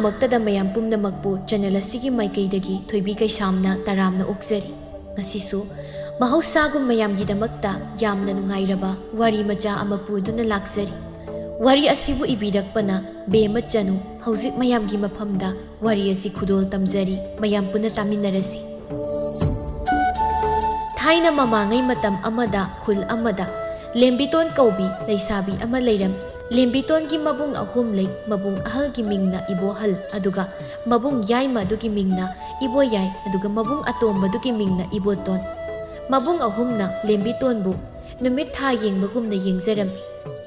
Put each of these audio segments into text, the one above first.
ꯄꯨꯝꯅꯃꯛꯇꯗ ꯃꯌꯥꯝ ꯄꯨꯝꯅꯃꯛꯄꯨ ꯆꯦꯅꯦꯜ ꯑꯁꯤꯒꯤ ꯃꯥꯏꯀꯩꯗꯒꯤ ꯊꯣꯏꯕꯤ ꯀꯩꯁꯥꯝꯅ ꯇꯔꯥꯝꯅ ꯑꯣꯛꯆꯔꯤ꯫ ꯉꯁꯤꯁꯨ ꯃꯍꯧꯁꯥꯒꯨꯝ ꯃꯌꯥꯝꯒꯤꯗꯃꯛꯇ ꯌꯥꯝꯅ ꯅꯨꯡꯉꯥꯏꯔꯕ ꯋꯥꯔꯤ ꯃꯆꯥ ꯑꯃ ꯄꯨꯗꯨꯅ ꯂꯥꯛꯆꯔꯤ꯫ ꯋꯥꯔꯤ ꯑꯁꯤꯕꯨ ꯏꯕꯤꯔꯛꯄꯅ ꯕꯦꯃ ꯆꯅꯨ꯫ ꯍꯧꯖꯤꯛ ꯃꯌꯥꯝꯒꯤ ꯃꯐꯝꯗ ꯋꯥꯔꯤ ꯑꯁꯤ ꯈꯨꯗꯣꯜ ꯇꯝꯖꯔꯤ, ꯃꯌꯥꯝ ꯄꯨꯟꯅ ꯇꯥꯃꯤꯟꯅꯔꯁꯤ꯫ ꯊꯥꯏꯅ ꯃꯃꯥꯡꯉꯩ ꯃꯇꯝ ꯑꯃꯗ ꯈꯨꯜ ꯑꯃꯗ ꯂꯦꯝꯕꯤꯇꯣꯟ ꯀꯧꯕꯤ ꯂꯩꯁꯥꯕꯤ ꯑꯃ ꯂꯩꯔꯝꯃꯤ꯫ ꯂꯦꯝꯕꯤꯇꯣꯟꯒꯤ ꯃꯕꯨꯡ ꯑꯍꯨꯝ ꯂꯩ꯫ ꯃꯕꯨꯡ ꯑꯍꯜꯒꯤ ꯃꯤꯡꯅ ꯏꯕꯣꯍꯜ, ꯑꯗꯨꯒ ꯃꯕꯨꯡ ꯌꯥꯏꯃ ꯑꯗꯨꯒꯤ ꯃꯤꯡꯅ ꯏꯕꯣꯌꯥꯏ, ꯑꯗꯨꯒ ꯃꯕꯨꯡ ꯑꯇꯣꯝꯕꯗꯨꯒꯤ ꯃꯤꯡꯅ ꯏꯕꯣꯇꯣꯟ꯫ ꯃꯕꯨꯡ ꯑꯍꯨꯝꯅ ꯂꯦꯝꯕꯤꯇꯣꯟꯕꯨ ꯅꯨꯃꯤꯠ ꯊꯥ ꯌꯦꯡꯕꯒꯨꯝꯅ ꯌꯦꯡꯖꯔꯝꯃꯤ꯫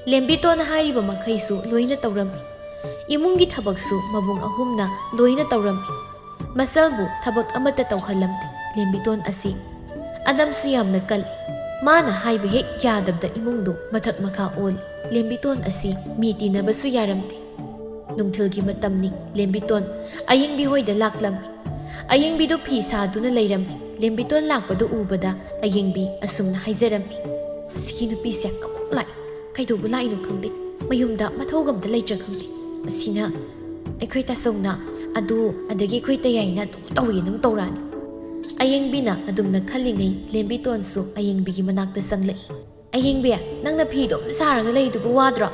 ꯂꯦꯝꯕꯤꯇꯣꯟ ꯍꯥꯏꯔꯤꯕ ꯃꯈꯩꯁꯨ ꯂꯣꯏꯅ ꯇꯧꯔꯝꯃꯤ꯫ ꯏꯃꯨꯡꯒꯤ ꯊꯕꯛꯁꯨ ꯃꯕꯨꯡ ꯑꯍꯨꯝꯅ ꯂꯣꯏꯅ ꯇꯧꯔꯝꯃꯤ꯫ ꯃꯆꯜꯕꯨ ꯊꯕꯛ ꯑꯃꯠꯇ ꯇꯧꯍꯜꯂꯝꯗꯦ꯫ ꯂꯦꯝꯕꯤꯇꯣꯟ ꯑꯁꯤ ꯑꯅꯝꯁꯨ ꯌꯥꯝꯅ ꯀꯜꯂꯤ꯫ ꯃꯥꯅ ꯍꯥꯏꯕ ꯍꯦꯛ ꯌꯥꯗꯕꯗ ꯏꯃꯨꯡꯗꯨ ꯃꯊꯛ ꯃꯈꯥ ꯑꯣꯜꯂꯤ꯫ ꯂꯦꯝꯕꯤꯇꯣꯟ ꯑꯁꯤ ꯃꯤ ꯇꯤꯟꯅꯕꯁꯨ ꯌꯥꯔꯝꯗꯦ꯫ ꯅꯨꯡꯊꯤꯜꯒꯤ ꯃꯇꯝꯅꯤ꯫ ꯂꯦꯝꯕꯤꯇꯣꯟ ꯑꯌꯤꯡꯕꯤ ꯍꯣꯏꯗ ꯂꯥꯛꯂꯝꯃꯤ꯫ ꯑꯌꯤꯡꯕꯤꯗꯨ ꯐꯤ ꯁꯥꯗꯨꯅ ꯂꯩꯔꯝꯃꯤ꯫ ꯂꯦꯝꯕꯤꯇꯣꯟ ꯂꯥꯛꯄꯗꯨ ꯎꯕꯗ ꯑꯌꯤꯡꯕꯤ ꯑꯁꯨꯝꯅ ꯍꯥꯏꯖꯔꯝꯃꯤ: "ꯑꯁꯤꯒꯤ ꯅꯨꯄꯤꯁꯦ ꯑꯃꯨꯛ ꯂꯥꯛꯏ, ꯀꯩꯗꯧꯕ ꯂꯥꯛꯏꯅꯣ ꯈꯪꯗꯦ, ꯃꯌꯨꯝꯗ ꯃꯊꯧꯒ ꯑꯝꯇ ꯂꯩꯇ꯭ꯔꯥ ꯈꯪꯗꯦ꯫ ꯑꯁꯤꯅ ꯑꯩꯈꯣꯏ ꯇꯥꯆꯧꯅ ꯑꯗꯒꯤ ꯑꯩꯈꯣꯏ ꯇꯌꯥꯏꯅ ꯑꯗꯨ ꯇꯧꯋꯦꯅ ꯑꯗꯨꯝ ꯇꯧꯔꯛꯑꯅꯤ." ꯑꯌꯤꯡꯕꯤꯅ ꯑꯗꯨꯝꯅ ꯈꯜꯂꯤꯉꯩ ꯂꯦꯝꯕꯤꯇꯣꯟꯁꯨ ꯑꯌꯤꯡꯕꯤꯒꯤ ꯃꯅꯥꯛꯇ ꯆꯪꯂꯛꯏ꯫ "ꯑꯌꯤꯡꯕꯤ, ꯅꯪꯅ ꯐꯤꯗꯣ ꯁꯥꯔꯒ ꯂꯩꯗꯨꯕꯨ ꯋꯥꯗ꯭ꯔꯣ?"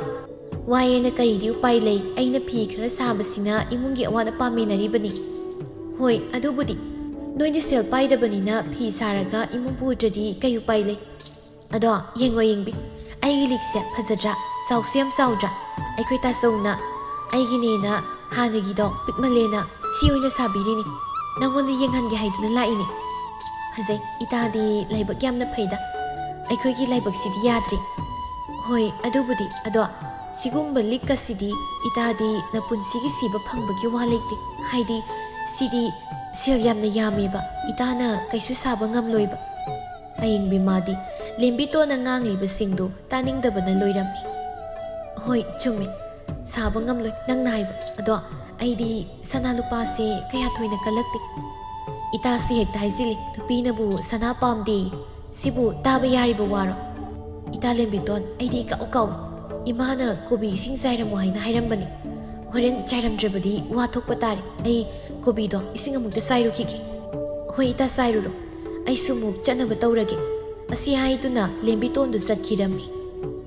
"ꯋꯥꯏꯌꯦꯅ ꯀꯔꯤꯗꯤ ꯎꯄꯥꯏ ꯂꯩ, ꯑꯩꯅ ꯐꯤ ꯈꯔ ꯁꯥꯕꯁꯤꯅ ꯏꯃꯨꯡꯒꯤ ꯑꯋꯥꯠ ꯑꯄꯥ ꯃꯦꯟꯅꯔꯤꯕꯅꯤ." "ꯍꯣꯏ, ꯑꯗꯨꯕꯨꯗꯤ ꯅꯣꯏꯗꯤ ꯁꯦꯜ ꯄꯥꯏꯗꯕꯅꯤꯅ ꯐꯤ ꯁꯥꯔꯒ ꯏꯃꯨꯡ ꯄꯨꯗ꯭ꯔꯗꯤ ꯀꯩ ꯎꯄꯥꯏ ꯂꯩ? ꯑꯗꯣ ꯌꯦꯡꯉꯣ ꯑꯌꯤꯡꯕꯤ, ꯑꯩꯒꯤ ꯂꯤꯛꯁꯦ ꯐꯖꯗ꯭ꯔꯥ? ꯆꯥꯎꯁꯨ ꯌꯥꯝ ꯆꯥꯎꯗ꯭ꯔꯥ? ꯑꯩꯈꯣꯏ ꯇꯥꯆꯧꯅ ꯑꯩꯒꯤꯅꯦꯅ ꯍꯥꯟꯅꯒꯤꯗꯣ ꯄꯤꯛꯃꯜꯂꯦꯅ ꯁꯤ ꯑꯣꯏꯅ ꯁꯥꯕꯤꯔꯤꯅꯤ, ꯅꯪꯉꯣꯟꯗ ꯌꯦꯡꯍꯟꯒꯦ ꯍꯥꯏꯗꯨꯅ ꯂꯥꯛꯏꯅꯤ." "ꯐꯖꯩ, ꯏꯇꯥꯗꯤ ꯂꯥꯏꯕꯛ ꯌꯥꯝꯅ ꯐꯩꯗ, ꯑꯩꯈꯣꯏꯒꯤ ꯂꯥꯏꯕꯛꯁꯤꯗꯤ ꯌꯥꯗ꯭ꯔꯤ." "ꯍꯣꯏ, ꯑꯗꯨꯕꯨꯗꯤ, ꯑꯗꯣ ꯁꯤꯒꯨꯝꯕ ꯂꯤꯛꯀꯁꯤꯗꯤ ꯏꯇꯥꯗꯤ ꯅꯄꯨꯟꯁꯤꯒꯤ ꯁꯤꯕ ꯐꯪꯕꯒꯤ ꯋꯥ ꯂꯩꯇꯦ꯫ ꯍꯥꯏꯗꯤ ꯁꯤꯗꯤ ꯁꯦꯜ ꯌꯥꯝꯅ ꯌꯥꯝꯃꯦꯕ, ꯏꯇꯥꯅ ꯀꯩꯁꯨ ꯁꯥꯕ ꯉꯝꯂꯣꯏꯕ." ꯑꯌꯤꯡꯕꯤ ꯃꯥꯗꯤ ꯂꯦꯝꯕꯤꯇꯣꯟꯅ ꯉꯥꯡꯂꯤꯕꯁꯤꯡꯗꯨ ꯇꯥꯅꯤꯡꯗꯕꯅ ꯂꯣꯏꯔꯝꯃꯤ꯫ "ꯍꯣꯏ ꯆꯨꯝꯃꯤ, ꯁꯥꯕ ꯉꯝꯂꯣꯏ ꯅꯪꯅ ꯍꯥꯏꯕ, ꯑꯗꯣ ꯑꯩꯗꯤ ꯁꯅꯥ ꯂꯨꯄꯥꯁꯦ ꯀꯌꯥ ꯊꯣꯏꯅ ꯀꯜꯂꯛꯇꯦ." "ꯏꯇꯥꯁꯨ ꯍꯦꯛꯇ ꯍꯥꯏꯖꯤꯜꯂꯤ, ꯅꯨꯄꯤꯅꯕꯨ ꯁꯅꯥ ꯄꯥꯝꯗꯦ, ꯁꯤꯕꯨ ꯇꯥꯕ ꯌꯥꯔꯤꯕ ꯋꯥꯔꯣ?" "ꯏꯇꯥ ꯂꯦꯝꯕꯤꯇꯣꯟ, ꯑꯩꯗꯤ ꯀꯥꯎꯏ, ꯏꯃꯥꯅ ꯀꯣꯕꯤ ꯏꯁꯤꯡ ꯆꯥꯏꯔꯝꯃꯣ ꯍꯥꯏꯅ ꯍꯥꯏꯔꯝꯕꯅꯤ꯫ ꯍꯣꯔꯦꯟ ꯆꯥꯏꯔꯝꯗ꯭ꯔꯕꯗꯤ ꯋꯥ ꯊꯣꯛꯄ ꯇꯥꯔꯦ, ꯑꯩ ꯀꯣꯕꯤꯗꯣ ꯏꯁꯤꯡ ꯑꯃꯨꯛꯇ ꯆꯥꯏꯔꯨꯈꯤꯒꯦ." "ꯍꯣꯏ ꯏꯇꯥ, ꯆꯥꯏꯔꯨꯔꯣ, ꯑꯩꯁꯨ ꯑꯃꯨꯛ ꯆꯠꯅꯕ ꯇꯧꯔꯒꯦ." ꯑꯁꯤ ꯍꯥꯏꯗꯨꯅ ꯂꯦꯝꯕꯤꯇꯣꯟꯗꯨ ꯆꯠꯈꯤꯔꯝꯃꯤ꯫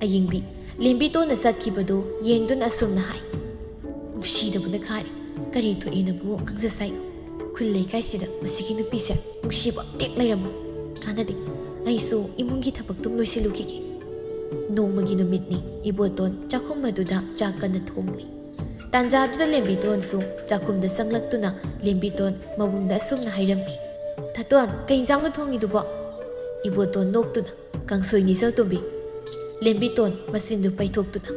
ꯑꯌꯤꯡꯕꯤ ꯂꯦꯝꯕꯤꯇꯣꯟꯅ ꯆꯠꯈꯤꯕꯗꯨ ꯌꯦꯡꯗꯨꯅ ꯑꯁꯨꯝꯅ ꯍꯥꯏ: "ꯅꯨꯡꯁꯤꯗꯕꯅ ꯈꯥꯔꯤ, ꯀꯔꯤ ꯊꯣꯛꯑꯦꯅꯕꯨ ꯈꯪꯖꯁꯥꯏꯅꯣ? ꯈꯨꯜ ꯂꯩꯀꯥꯏꯁꯤꯗ ꯃꯁꯤꯒꯤ ꯅꯨꯄꯤꯁꯦ ꯅꯨꯡꯁꯤꯕ ꯑꯝꯇꯦꯛ ꯂꯩꯔꯝꯃꯣ꯫ ꯀꯥꯟꯅꯗꯦ, ꯑꯩꯁꯨ ꯏꯃꯨꯡꯒꯤ ꯊꯕꯛꯇꯨꯝ ꯂꯣꯏꯁꯤꯜꯂꯨꯈꯤꯒꯦ." ꯅꯣꯡꯃꯒꯤ ꯅꯨꯃꯤꯠꯅꯤ꯫ ꯏꯕꯣꯇꯣꯟ ꯆꯥꯛꯈꯨꯝ ꯑꯗꯨꯗ ꯆꯥꯛ ꯀꯟꯅ ꯊꯣꯡꯂꯤ꯫ ꯇꯥꯟꯖꯥꯗꯨꯗ ꯂꯦꯝꯕꯤꯇꯣꯟꯁꯨ ꯆꯥꯛꯈꯨꯝꯗ ꯆꯪꯂꯛꯇꯨꯅ ꯂꯦꯝꯕꯤꯇꯣꯟ ꯃꯕꯨꯡꯗ ꯑꯁꯨꯝꯅ ꯍꯥꯏꯔꯝꯃꯤ: "ꯊꯥꯇꯣꯟ, ꯀꯩ ꯏꯟꯖꯥꯡꯅꯣ ꯊꯣꯡꯉꯤꯗꯨꯕꯣ?" ꯏꯕꯣꯇꯣꯟ ꯅꯣꯛꯇꯨꯅ: "ꯀꯥꯡꯁꯣꯏꯅꯤ ꯏꯆꯜꯇꯣꯝꯕꯤ." ꯂꯦꯝꯕꯤꯇꯣꯟ ꯃꯆꯤꯟꯗꯨ ꯄꯩꯊꯣꯛꯇꯨꯅ: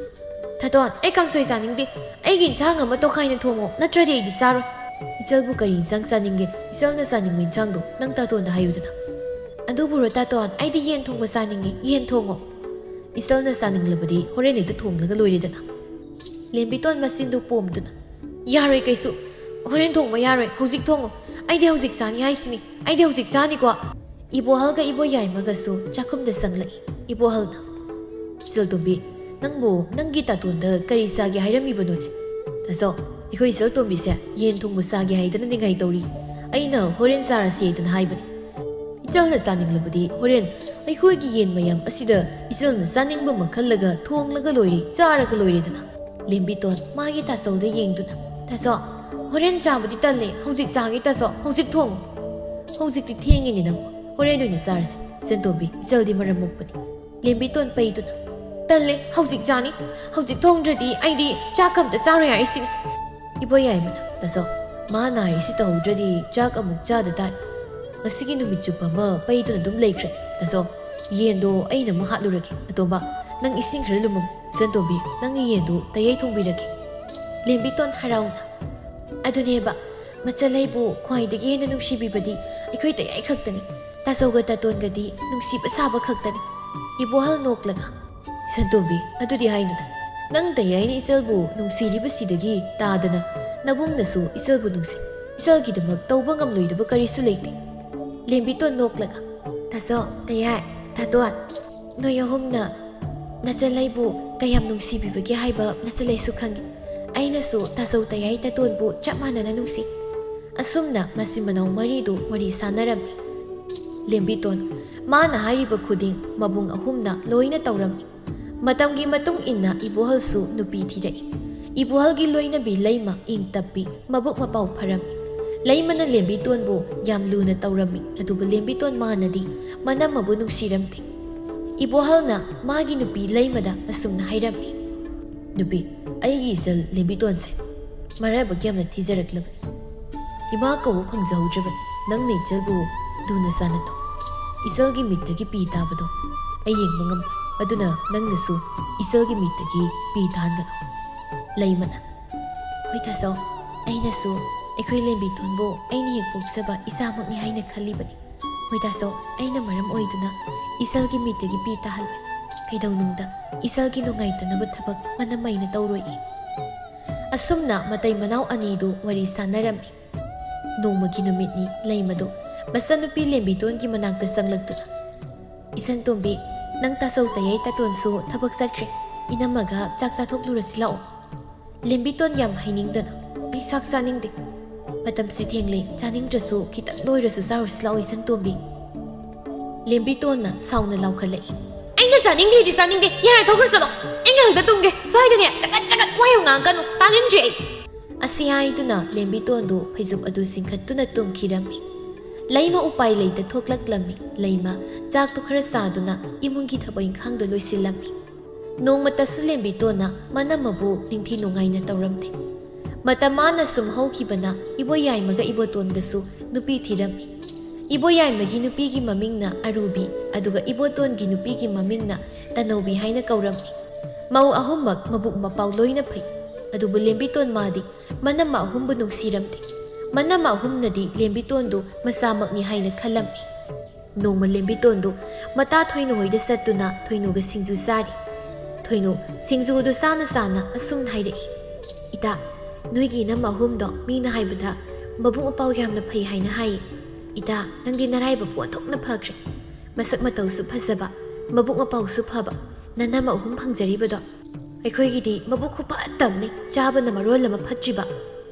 "ꯊꯥꯇꯣꯟ, ꯑꯩ ꯀꯥꯡꯁꯣꯏ ꯆꯥꯅꯤꯡꯗꯦ, ꯑꯩꯒꯤ ꯏꯟꯁꯥꯡ ꯑꯃ ꯇꯣꯈꯥꯏꯅ ꯊꯣꯡꯉꯣ, ꯅꯠꯇ꯭ꯔꯗꯤ ꯑꯩꯗꯤ ꯆꯥꯔꯣꯏ." "ꯏꯆꯜꯕꯨ ꯀꯔꯤ ꯏꯟꯁꯥꯡ ꯆꯥꯅꯤꯡꯒꯦ? ꯏꯆꯜꯅ ꯆꯥꯅꯤꯡꯕ ꯏꯟꯁꯥꯡꯗꯣ ꯅꯪ ꯇꯥꯇꯣꯟꯗ ꯍꯥꯏꯌꯨꯗꯅ." "ꯑꯗꯨꯕꯨꯔꯣ ꯇꯥꯇꯣꯟ, ꯑꯩꯗꯤ ꯌꯦꯟ ꯊꯣꯡꯕ ꯆꯥꯅꯤꯡꯉꯤ, ꯌꯦꯟ ꯊꯣꯡꯉꯣ." "ꯏꯆꯜꯅ ꯆꯥꯅꯤꯡꯂꯕꯗꯤ ꯍꯣꯔꯦꯟ ꯍꯦꯛꯇ ꯊꯣꯡꯂꯒ ꯂꯣꯏꯔꯦꯗꯅ." ꯂꯦꯝꯕꯤꯇꯣꯟ ꯃꯆꯤꯟꯗꯨ ꯄꯣꯝꯗꯨꯅ: "ꯌꯥꯔꯣꯏ ꯀꯩꯁꯨ, ꯍꯣꯔꯦꯟ ꯊꯣꯡꯕ ꯌꯥꯔꯣꯏ, ꯍꯧꯖꯤক ꯊꯣꯡꯉꯣ, ꯑꯩꯗꯤ ꯍꯧꯖꯤꯛ ꯆꯥꯅꯤ ꯍꯥꯏꯁꯤꯅꯤ, ꯑꯩꯗꯤ ꯍꯧꯖꯤꯛ ꯆꯥꯅꯤꯀꯣ." ꯏꯕꯣꯍꯜꯒ ꯏꯕꯣꯌꯥꯏꯃꯒꯁꯨ ꯆꯥꯛꯈꯨꯝꯗ ꯆꯪꯂꯛꯏ꯫ ꯏꯕꯣꯍꯜꯅ: "ꯏꯆꯜꯇꯣꯝꯕꯤ, ꯅꯪꯕꯨ ꯅꯪꯒꯤ ꯇꯥꯇꯣꯟꯗ ꯀꯔꯤ ꯆꯥꯒꯦ ꯍꯥꯏꯔꯝꯃꯤꯕꯅꯣꯅꯦ?" "ꯇꯥꯆꯧ, ꯑꯩꯈꯣꯏ ꯏꯆꯜꯇꯣꯝꯕꯤꯁꯦ ꯌꯦꯟ ꯊꯣꯡꯕ ꯆꯥꯒꯦ ꯍꯥꯏꯗꯅ ꯅꯤꯡꯉꯥꯏ ꯇꯧꯔꯤ, ꯑꯩꯅ ꯍꯣꯔꯦꯟ ꯆꯥꯔꯁꯤ ꯍꯥꯏꯗꯅ ꯍꯥꯏꯕꯅꯤ꯫ ꯏꯆꯜꯅ ꯆꯥꯅꯤꯡꯂꯕꯗꯤ ꯍꯣꯔꯦꯟ ꯑꯩꯈꯣꯏꯒꯤ ꯌꯦꯟ ꯃꯌꯥꯝ ꯑꯁꯤꯗ ꯏꯆꯜꯅ ꯆꯥꯅꯤꯡꯕ ꯃꯈꯜꯂꯒ ꯊꯣꯡꯂꯒ ꯂꯣꯏꯔꯦ, ꯆꯥꯔꯒ ꯂꯣꯏꯔꯦꯗꯅ." ꯂꯦꯝꯕꯤꯇꯣꯟ ꯃꯥꯒꯤ ꯇꯥꯆꯧꯗ ꯌꯦꯡꯗꯨꯅ: "ꯇꯥꯆꯧ, ꯍꯣꯔꯦꯟ ꯆꯥꯕꯗꯤ ꯇꯜꯂꯦ, ꯍꯧꯖꯤꯛ ꯆꯥꯒꯦ ꯇꯥꯆꯧ, ꯍꯧꯖꯤck ꯊꯣꯡꯉꯨ." "ꯍꯧꯖꯤꯛꯇꯤ ꯊꯦꯡꯉꯤꯅꯤ ꯅꯪꯕꯨ, ꯍꯣꯔꯦꯟ ꯑꯣꯏꯅ ꯆꯥꯔꯁꯤ, ꯏꯆꯟꯇꯣꯝꯕꯤ, ꯏꯆꯜꯗꯤ ꯃꯔꯝ ꯃꯣꯛꯄꯅꯤ." ꯂꯦꯝꯕꯤꯇꯣꯟ ꯄꯩꯗꯨꯅ: "ꯇꯜꯂꯦ, ꯍꯧꯖꯤꯛ ꯆꯥꯅꯤ, ꯍꯧꯖꯤꯛ ꯊꯣꯡꯗ꯭ꯔꯗꯤ ꯑꯩꯗꯤ ꯆꯥꯛ ꯑꯝꯇ ꯆꯥꯔꯣꯏ ꯍꯥꯏꯁꯤꯅꯤ." ꯏꯕꯣꯌꯥꯏꯃꯅ: "ꯇꯥꯆꯧ, ꯃꯥ ꯅꯥꯔꯤꯁꯤ ꯇꯧꯍꯧꯗ꯭ꯔꯗꯤ ꯆꯥꯛ ꯑꯃꯨꯛ ꯆꯥꯗ ꯇꯥꯔꯦ, ꯉꯁꯤꯒꯤ ꯅꯨꯃꯤꯠ ꯆꯨꯞꯄ ꯑꯃ ꯄꯩꯗꯨꯅ ꯑꯗꯨꯝ ꯂꯩꯈ꯭ꯔꯦ꯫ ꯇꯥꯆꯧ, ꯌꯦꯟꯗꯣ ꯑꯩꯅ ꯑꯃꯨꯛ ꯍꯥꯠꯂꯨꯔꯒꯦ, ꯑꯇꯣꯝꯕ ꯅꯪ ꯏꯁꯤꯡ ꯈꯔ ꯂꯨꯝꯃꯝꯃꯨ, ꯏꯆꯟꯇꯣꯝꯕꯤ ꯅꯪꯒꯤ ꯌꯦꯟꯗꯨ ꯇꯌꯩ ꯊꯣꯡꯕꯤꯔꯒꯦ." ꯂꯦꯝꯕꯤꯇꯣꯟ ꯍꯔꯥꯎꯅ: "ꯑꯗꯨꯅꯦꯕ, ꯃꯆꯜꯍꯩꯕꯨ ꯈ꯭ꯋꯥꯏꯗꯒꯤ ꯍꯦꯟꯅ ꯅꯨꯡꯁꯤꯕꯤꯕꯗꯤ ꯑꯩꯈꯣই ꯇꯌꯥꯏ ꯈꯛꯇꯅꯤ, ꯇꯥꯆꯧꯒ ꯇꯥꯇꯣꯟꯒꯗꯤ ꯅꯨꯡꯁꯤꯕ ꯁꯥꯕ ꯈꯛꯇꯅꯤ." ꯏꯕꯣꯍꯜ ꯅꯣꯛꯂꯒ: "ꯏꯆꯟꯇꯣꯝꯕꯤ, ꯑꯗꯨꯗꯤ ꯍꯥꯏꯅꯨꯗ, ꯅꯪ ꯇꯌꯥꯏꯅ ꯏꯆꯜꯕꯨ ꯅꯨꯡꯁꯤꯔꯤꯕꯁꯤꯗꯒꯤ ꯇꯥꯗꯅ ꯅꯕꯨꯡꯅꯁꯨ ꯏꯆꯜꯕꯨ ꯅꯨꯡꯁꯤ, ꯏꯆꯜꯒꯤꯗꯃꯛ ꯇꯧꯕ ꯉꯝꯂꯣꯏꯗꯕ ꯀꯔꯤꯁꯨ ꯂꯩꯇꯦ." ꯂꯦꯝꯕꯤꯇꯣꯟ ꯅꯣꯛꯂꯒ: "ꯇꯥꯆꯧ, ꯇꯌꯥꯏ, ꯊꯥꯇꯣꯟ, ꯅꯣꯏ ꯑꯍꯨꯝꯅ ꯅꯆꯜꯍꯩꯕꯨ ꯀꯌꯥꯝ ꯅꯨꯡꯁꯤꯕꯤꯕꯒꯦ ꯍꯥꯏꯕ ꯅꯆꯜꯍꯩꯁꯨ ꯈꯪꯏ, ꯑꯩꯅꯁꯨ ꯇꯥꯆꯧ ꯇꯌꯥꯏ ꯇꯥꯇꯣꯟꯕꯨ ꯆꯞ ꯃꯥꯟꯅꯅ ꯅꯨꯡꯁꯤ꯫ ꯑꯁꯨꯝꯅ ꯃꯆꯤꯟ ꯃꯅꯥꯎ ꯃꯔꯤꯗꯨ ꯋꯥꯔꯤ ꯁꯥꯟꯅꯔꯝꯃꯤ꯫ ꯂꯦꯝꯕꯤꯇꯣꯟ ꯃꯥꯅ ꯍꯥꯏꯔꯤꯕ ꯈꯨꯗꯤꯡ ꯃꯕꯨꯡ ꯑꯍꯨꯝꯅ ꯂꯣꯏꯅ ꯇꯧꯔꯝꯃꯤ꯫ ꯃꯇꯝꯒꯤ ꯃꯇꯨꯡ ꯏꯟꯅ ꯏꯕꯣꯍꯜꯁꯨ ꯅꯨꯄꯤ ꯊꯤꯔꯛꯏ꯫ ꯏꯕꯣꯍꯜꯒꯤ ꯂꯣꯏꯅꯕꯤ ꯂꯩꯃ ꯏꯪ ꯇꯞꯄꯤ ꯃꯕꯨꯛ ꯃꯄꯥꯎ ꯐꯔꯝꯃꯤ꯫ ꯂꯩꯃꯅ ꯂꯦꯝꯕꯤꯇꯣꯟꯕꯨ ꯌꯥꯝ ꯂꯨꯅ ꯇꯧꯔꯝꯃꯤ, ꯑꯗꯨꯕꯨ ꯂꯦꯝꯕꯤꯇꯣꯟ ꯃꯥꯅꯗꯤ ꯃꯅꯝꯃꯕꯨ ꯅꯨꯡꯁꯤꯔꯝꯗꯦ꯫ ꯏꯕꯣꯍꯜꯅ ꯃꯥꯒꯤ ꯅꯨꯄꯤ ꯂꯩꯃꯗ ꯑꯁꯨꯝꯅ ꯍꯥꯏꯔꯝꯃꯤ, ꯅꯨꯄꯤ, ꯑꯩꯒꯤ ꯏꯆꯜ ꯂꯦꯝꯕꯤꯇꯣꯟꯁꯦ ꯃꯔꯥꯏꯕꯛ ꯌꯥꯝꯅ ꯊꯤꯖꯔꯛꯂꯕꯅꯤ꯫ ꯏꯃꯥ ꯀꯧꯕ ꯐꯪꯖꯍꯧꯗ꯭ꯔꯕꯅꯤ꯫ ꯅꯪꯅ ꯏꯆꯜꯕꯨ ꯂꯨꯅ ꯆꯥꯅ ꯇꯧ꯫ ꯏꯆꯜꯒꯤ ꯃꯤꯠꯇꯒꯤ ꯄꯤ ꯇꯥꯕꯗꯣ ꯑꯩ ꯌꯦꯡꯕ ꯉꯝꯂꯣꯏ, ꯑꯗꯨꯅ ꯅꯪꯅꯁꯨ ꯏꯆꯜꯒꯤ ꯃꯤꯠꯇꯒꯤ ꯄꯤ ꯇꯥꯍꯟꯒꯅꯨ꯫ ꯂꯩꯃꯅ, ꯍꯣꯏ ꯇꯥꯆꯧ, ꯑꯩꯅꯁꯨ ꯑꯩꯈꯣꯏ ꯂꯦꯝꯕꯤꯇꯣꯟꯕꯨ ꯑꯩꯅ ꯍꯦꯛ ꯄꯣꯛꯆꯕ ꯏꯆꯥꯃꯛꯅꯤ ꯍꯥꯏꯅ ꯈꯜꯂꯤꯕꯅꯤ꯫ ꯍꯣꯏ ꯇꯥꯆꯧ, ꯑꯩꯅ ꯃꯔꯝ ꯑꯣꯏꯗꯨꯅ ꯏꯆꯜꯒꯤ ꯃꯤꯠꯇꯒꯤ ꯄꯤ ꯇꯥꯍꯜꯂꯣꯏ꯫ ꯀꯩꯗꯧꯅꯨꯡꯗ ꯏꯆꯜꯒꯤ ꯅꯨꯡꯉꯥꯏꯇꯅꯕ ꯊꯕꯛ ꯃꯅꯝ ꯑꯩꯅ ꯇꯧꯔꯣꯏ꯫ ꯑꯁꯨꯝꯅ ꯃꯇꯩ ꯃꯅꯥꯎ ꯑꯅꯤꯗꯨ ꯋꯥꯔꯤ ꯁꯥꯟꯅꯔꯝꯃꯤ꯫ ꯅꯣꯡꯃꯒꯤ ꯅꯨꯃꯤꯠꯅꯤ ꯂꯩꯃꯗꯨ ꯃꯆꯟꯅꯨꯄꯤ ꯂꯦꯝꯕꯤꯇꯣꯟꯒꯤ ꯃꯅꯥꯛꯇ ꯆꯪꯂꯛꯇꯨꯅ, ꯏꯆꯟꯇꯣꯝꯕꯤ, ꯅꯪ ꯇꯥꯆꯧ ꯇꯌꯥꯏ ꯇꯥꯇꯣꯟꯁꯨ ꯊꯕꯛ ꯆꯠꯈ꯭ꯔꯦ, ꯏꯅꯝꯃꯒ ꯆꯥꯛ ꯆꯥꯊꯣꯛꯂꯨꯔꯁꯤ ꯂꯥꯛꯑꯣ꯫ ꯂꯦꯝꯕꯤꯇꯣꯟ ꯌꯥꯝ ꯍꯩꯅꯤꯡꯗꯅ, ꯑꯩ ꯆꯥꯛ ꯆꯥꯅꯤꯡꯗꯦ, ꯃꯇꯝꯁꯤ ꯊꯦꯡꯂꯦ, ꯆꯥꯅꯤꯡꯗ꯭ꯔꯁꯨ ꯈꯤꯇꯪ ꯂꯣꯏꯔꯁꯨ ꯆꯥꯔꯨꯁꯤ ꯂꯥꯛꯑꯣ ꯏꯆꯟꯇꯣꯝꯕꯤ꯫ ꯂꯦꯝꯕꯤꯇꯣꯟꯅ ꯁꯥꯎꯅ ꯂꯥꯎꯈꯠꯂꯛꯏ, ꯑꯩꯅ ꯆꯥꯅꯤꯡꯗꯦꯗꯤ ꯆꯥꯅꯤꯡꯗꯦ, ꯌꯥꯔꯦ ꯊꯣꯛꯈ꯭ꯔ ꯆꯠꯂꯣ, ꯑꯩ ꯉꯥꯏꯍꯥꯛꯇ ꯇꯨꯝꯒꯦ, ꯁ꯭ꯋꯥꯏꯗꯅꯦ ꯆꯒꯠ ꯆꯒꯠ ꯋꯥꯍꯩ ꯉꯥꯡꯉꯛꯀꯅꯨ, ꯇꯥꯅꯤꯡꯗ꯭ꯔꯦ ꯑꯩ꯫ ꯑꯁꯤ ꯍꯥꯏꯗꯨꯅ ꯂꯦꯝꯕꯤꯇꯣꯟꯗꯨ ꯐꯩꯖꯨꯞ ꯑꯗꯨ ꯆꯤꯡꯈꯠꯇꯨꯅ ꯇꯨꯝꯈꯤꯔꯝꯃꯤ꯫ ꯂꯩꯃ ꯎꯄꯥꯏ ꯂꯩꯇ ꯊꯣꯛꯂꯛꯂꯝꯃꯤ꯫ ꯂꯩꯃ ꯆꯥꯛꯇꯨ ꯈꯔ ꯆꯥꯗꯨꯅ ꯏꯃꯨꯡꯒꯤ ꯊꯕꯛ ꯏꯪꯈꯥꯡꯗꯨ ꯂꯣꯏꯁꯤꯜꯂꯝꯃꯤ꯫ ꯅꯣꯡꯃꯇꯁꯨ ꯂꯦꯝꯕꯤꯇꯣꯟꯅ ꯃꯅꯝꯃꯕꯨ ꯅꯤꯡꯊꯤ ꯅꯨꯡꯉꯥꯏꯅ ꯇꯧꯔꯝꯗꯦ꯫ ꯃꯇꯝ ꯃꯥꯅ ꯁꯨꯝ ꯍꯧꯈꯤꯕꯅ ꯏꯕꯣꯌꯥꯏꯃꯒ ꯏꯕꯣꯇꯣꯟꯒꯁꯨ ꯅꯨꯄꯤ ꯊꯤꯔꯝꯃꯤ꯫ ꯏꯕꯣꯌꯥꯏꯃꯒꯤ ꯅꯨꯄꯤꯒꯤ ꯃꯃꯤꯡꯅ ꯑꯔꯨꯕꯤ, ꯑꯗꯨꯒ ꯏꯕꯣꯇꯣꯟꯒꯤ ꯅꯨꯄꯤꯒꯤ ꯃꯃꯤꯡꯅ ꯇꯅꯧꯕꯤ ꯍꯥꯏꯅ ꯀꯧꯔꯝꯃꯤ꯫ ꯃꯧ ꯑꯍꯨꯝꯃꯛ ꯃꯕꯨꯛ ꯃꯄꯥꯎ ꯂꯣꯏꯅ ꯐꯩ, ꯑꯗꯨꯕꯨ ꯂꯦꯝꯕꯤꯇꯣꯟ ꯃꯥꯗꯤ ꯃꯅꯝꯃ ꯑꯍꯨꯝꯕꯨ ꯅꯨꯡꯁꯤꯔꯝꯗꯦ꯫ ꯃꯅꯝꯃ ꯑꯍꯨꯝꯅꯗꯤ ꯂꯦꯝꯕꯤꯇꯣꯟꯗꯨ ꯃꯆꯥꯃꯛꯅꯤ ꯍꯥꯏꯅ ꯈꯜꯂꯝꯃꯤ꯫ ꯅꯣꯡꯃ ꯂꯦꯝꯕꯤꯇꯣꯟꯗꯨ ꯃꯇꯥ ꯊꯣꯏꯅꯨ ꯍꯣꯏꯗ ꯆꯠꯇꯨꯅ ꯊꯣꯏꯅꯨꯒ ꯁꯤꯡꯖꯨ ꯆꯥꯔꯤ꯫ ꯊꯣꯏꯅꯨ ꯁꯤꯡꯖꯨꯗꯨ ꯆꯥꯅ ꯆꯥꯅ ꯑꯁꯨꯝꯅ ꯍꯥꯏꯔꯛꯏ, ꯏꯇꯥ, ꯅꯣꯏꯒꯤ ꯏꯅꯝꯃ ꯑꯍꯨꯝꯗꯣ ꯃꯤꯅ ꯍꯥꯏꯕꯗ ꯃꯕꯨꯛ ꯃꯄꯥꯎ ꯌꯥꯝꯅ ꯐꯩ ꯍꯥꯏꯅ ꯍꯥꯏꯌꯦ꯫ ꯏꯇꯥ, ꯅꯪꯗꯤ ꯅꯔꯥꯏꯕꯛ ꯑꯣꯟꯊꯣꯛꯅ ꯐꯈ꯭ꯔꯦ꯫ ꯃꯁꯛ ꯃꯇꯧꯁꯨ ꯐꯖꯕ, ꯃꯕꯨꯛ ꯃꯄꯥꯎꯁꯨ ꯐꯕ ꯅꯅꯝꯃ ꯑꯍꯨꯝ ꯐꯪꯖꯔꯤꯕꯗꯣ꯫ ꯑꯩꯈꯣꯏꯒꯤꯗꯤ ꯃꯕꯨꯛ ꯈꯨꯐꯠꯇꯝꯅꯤ, ꯆꯥꯕꯅ ꯃꯔꯣꯜ ꯑꯃ ꯐꯠꯇ꯭ꯔꯤꯕ,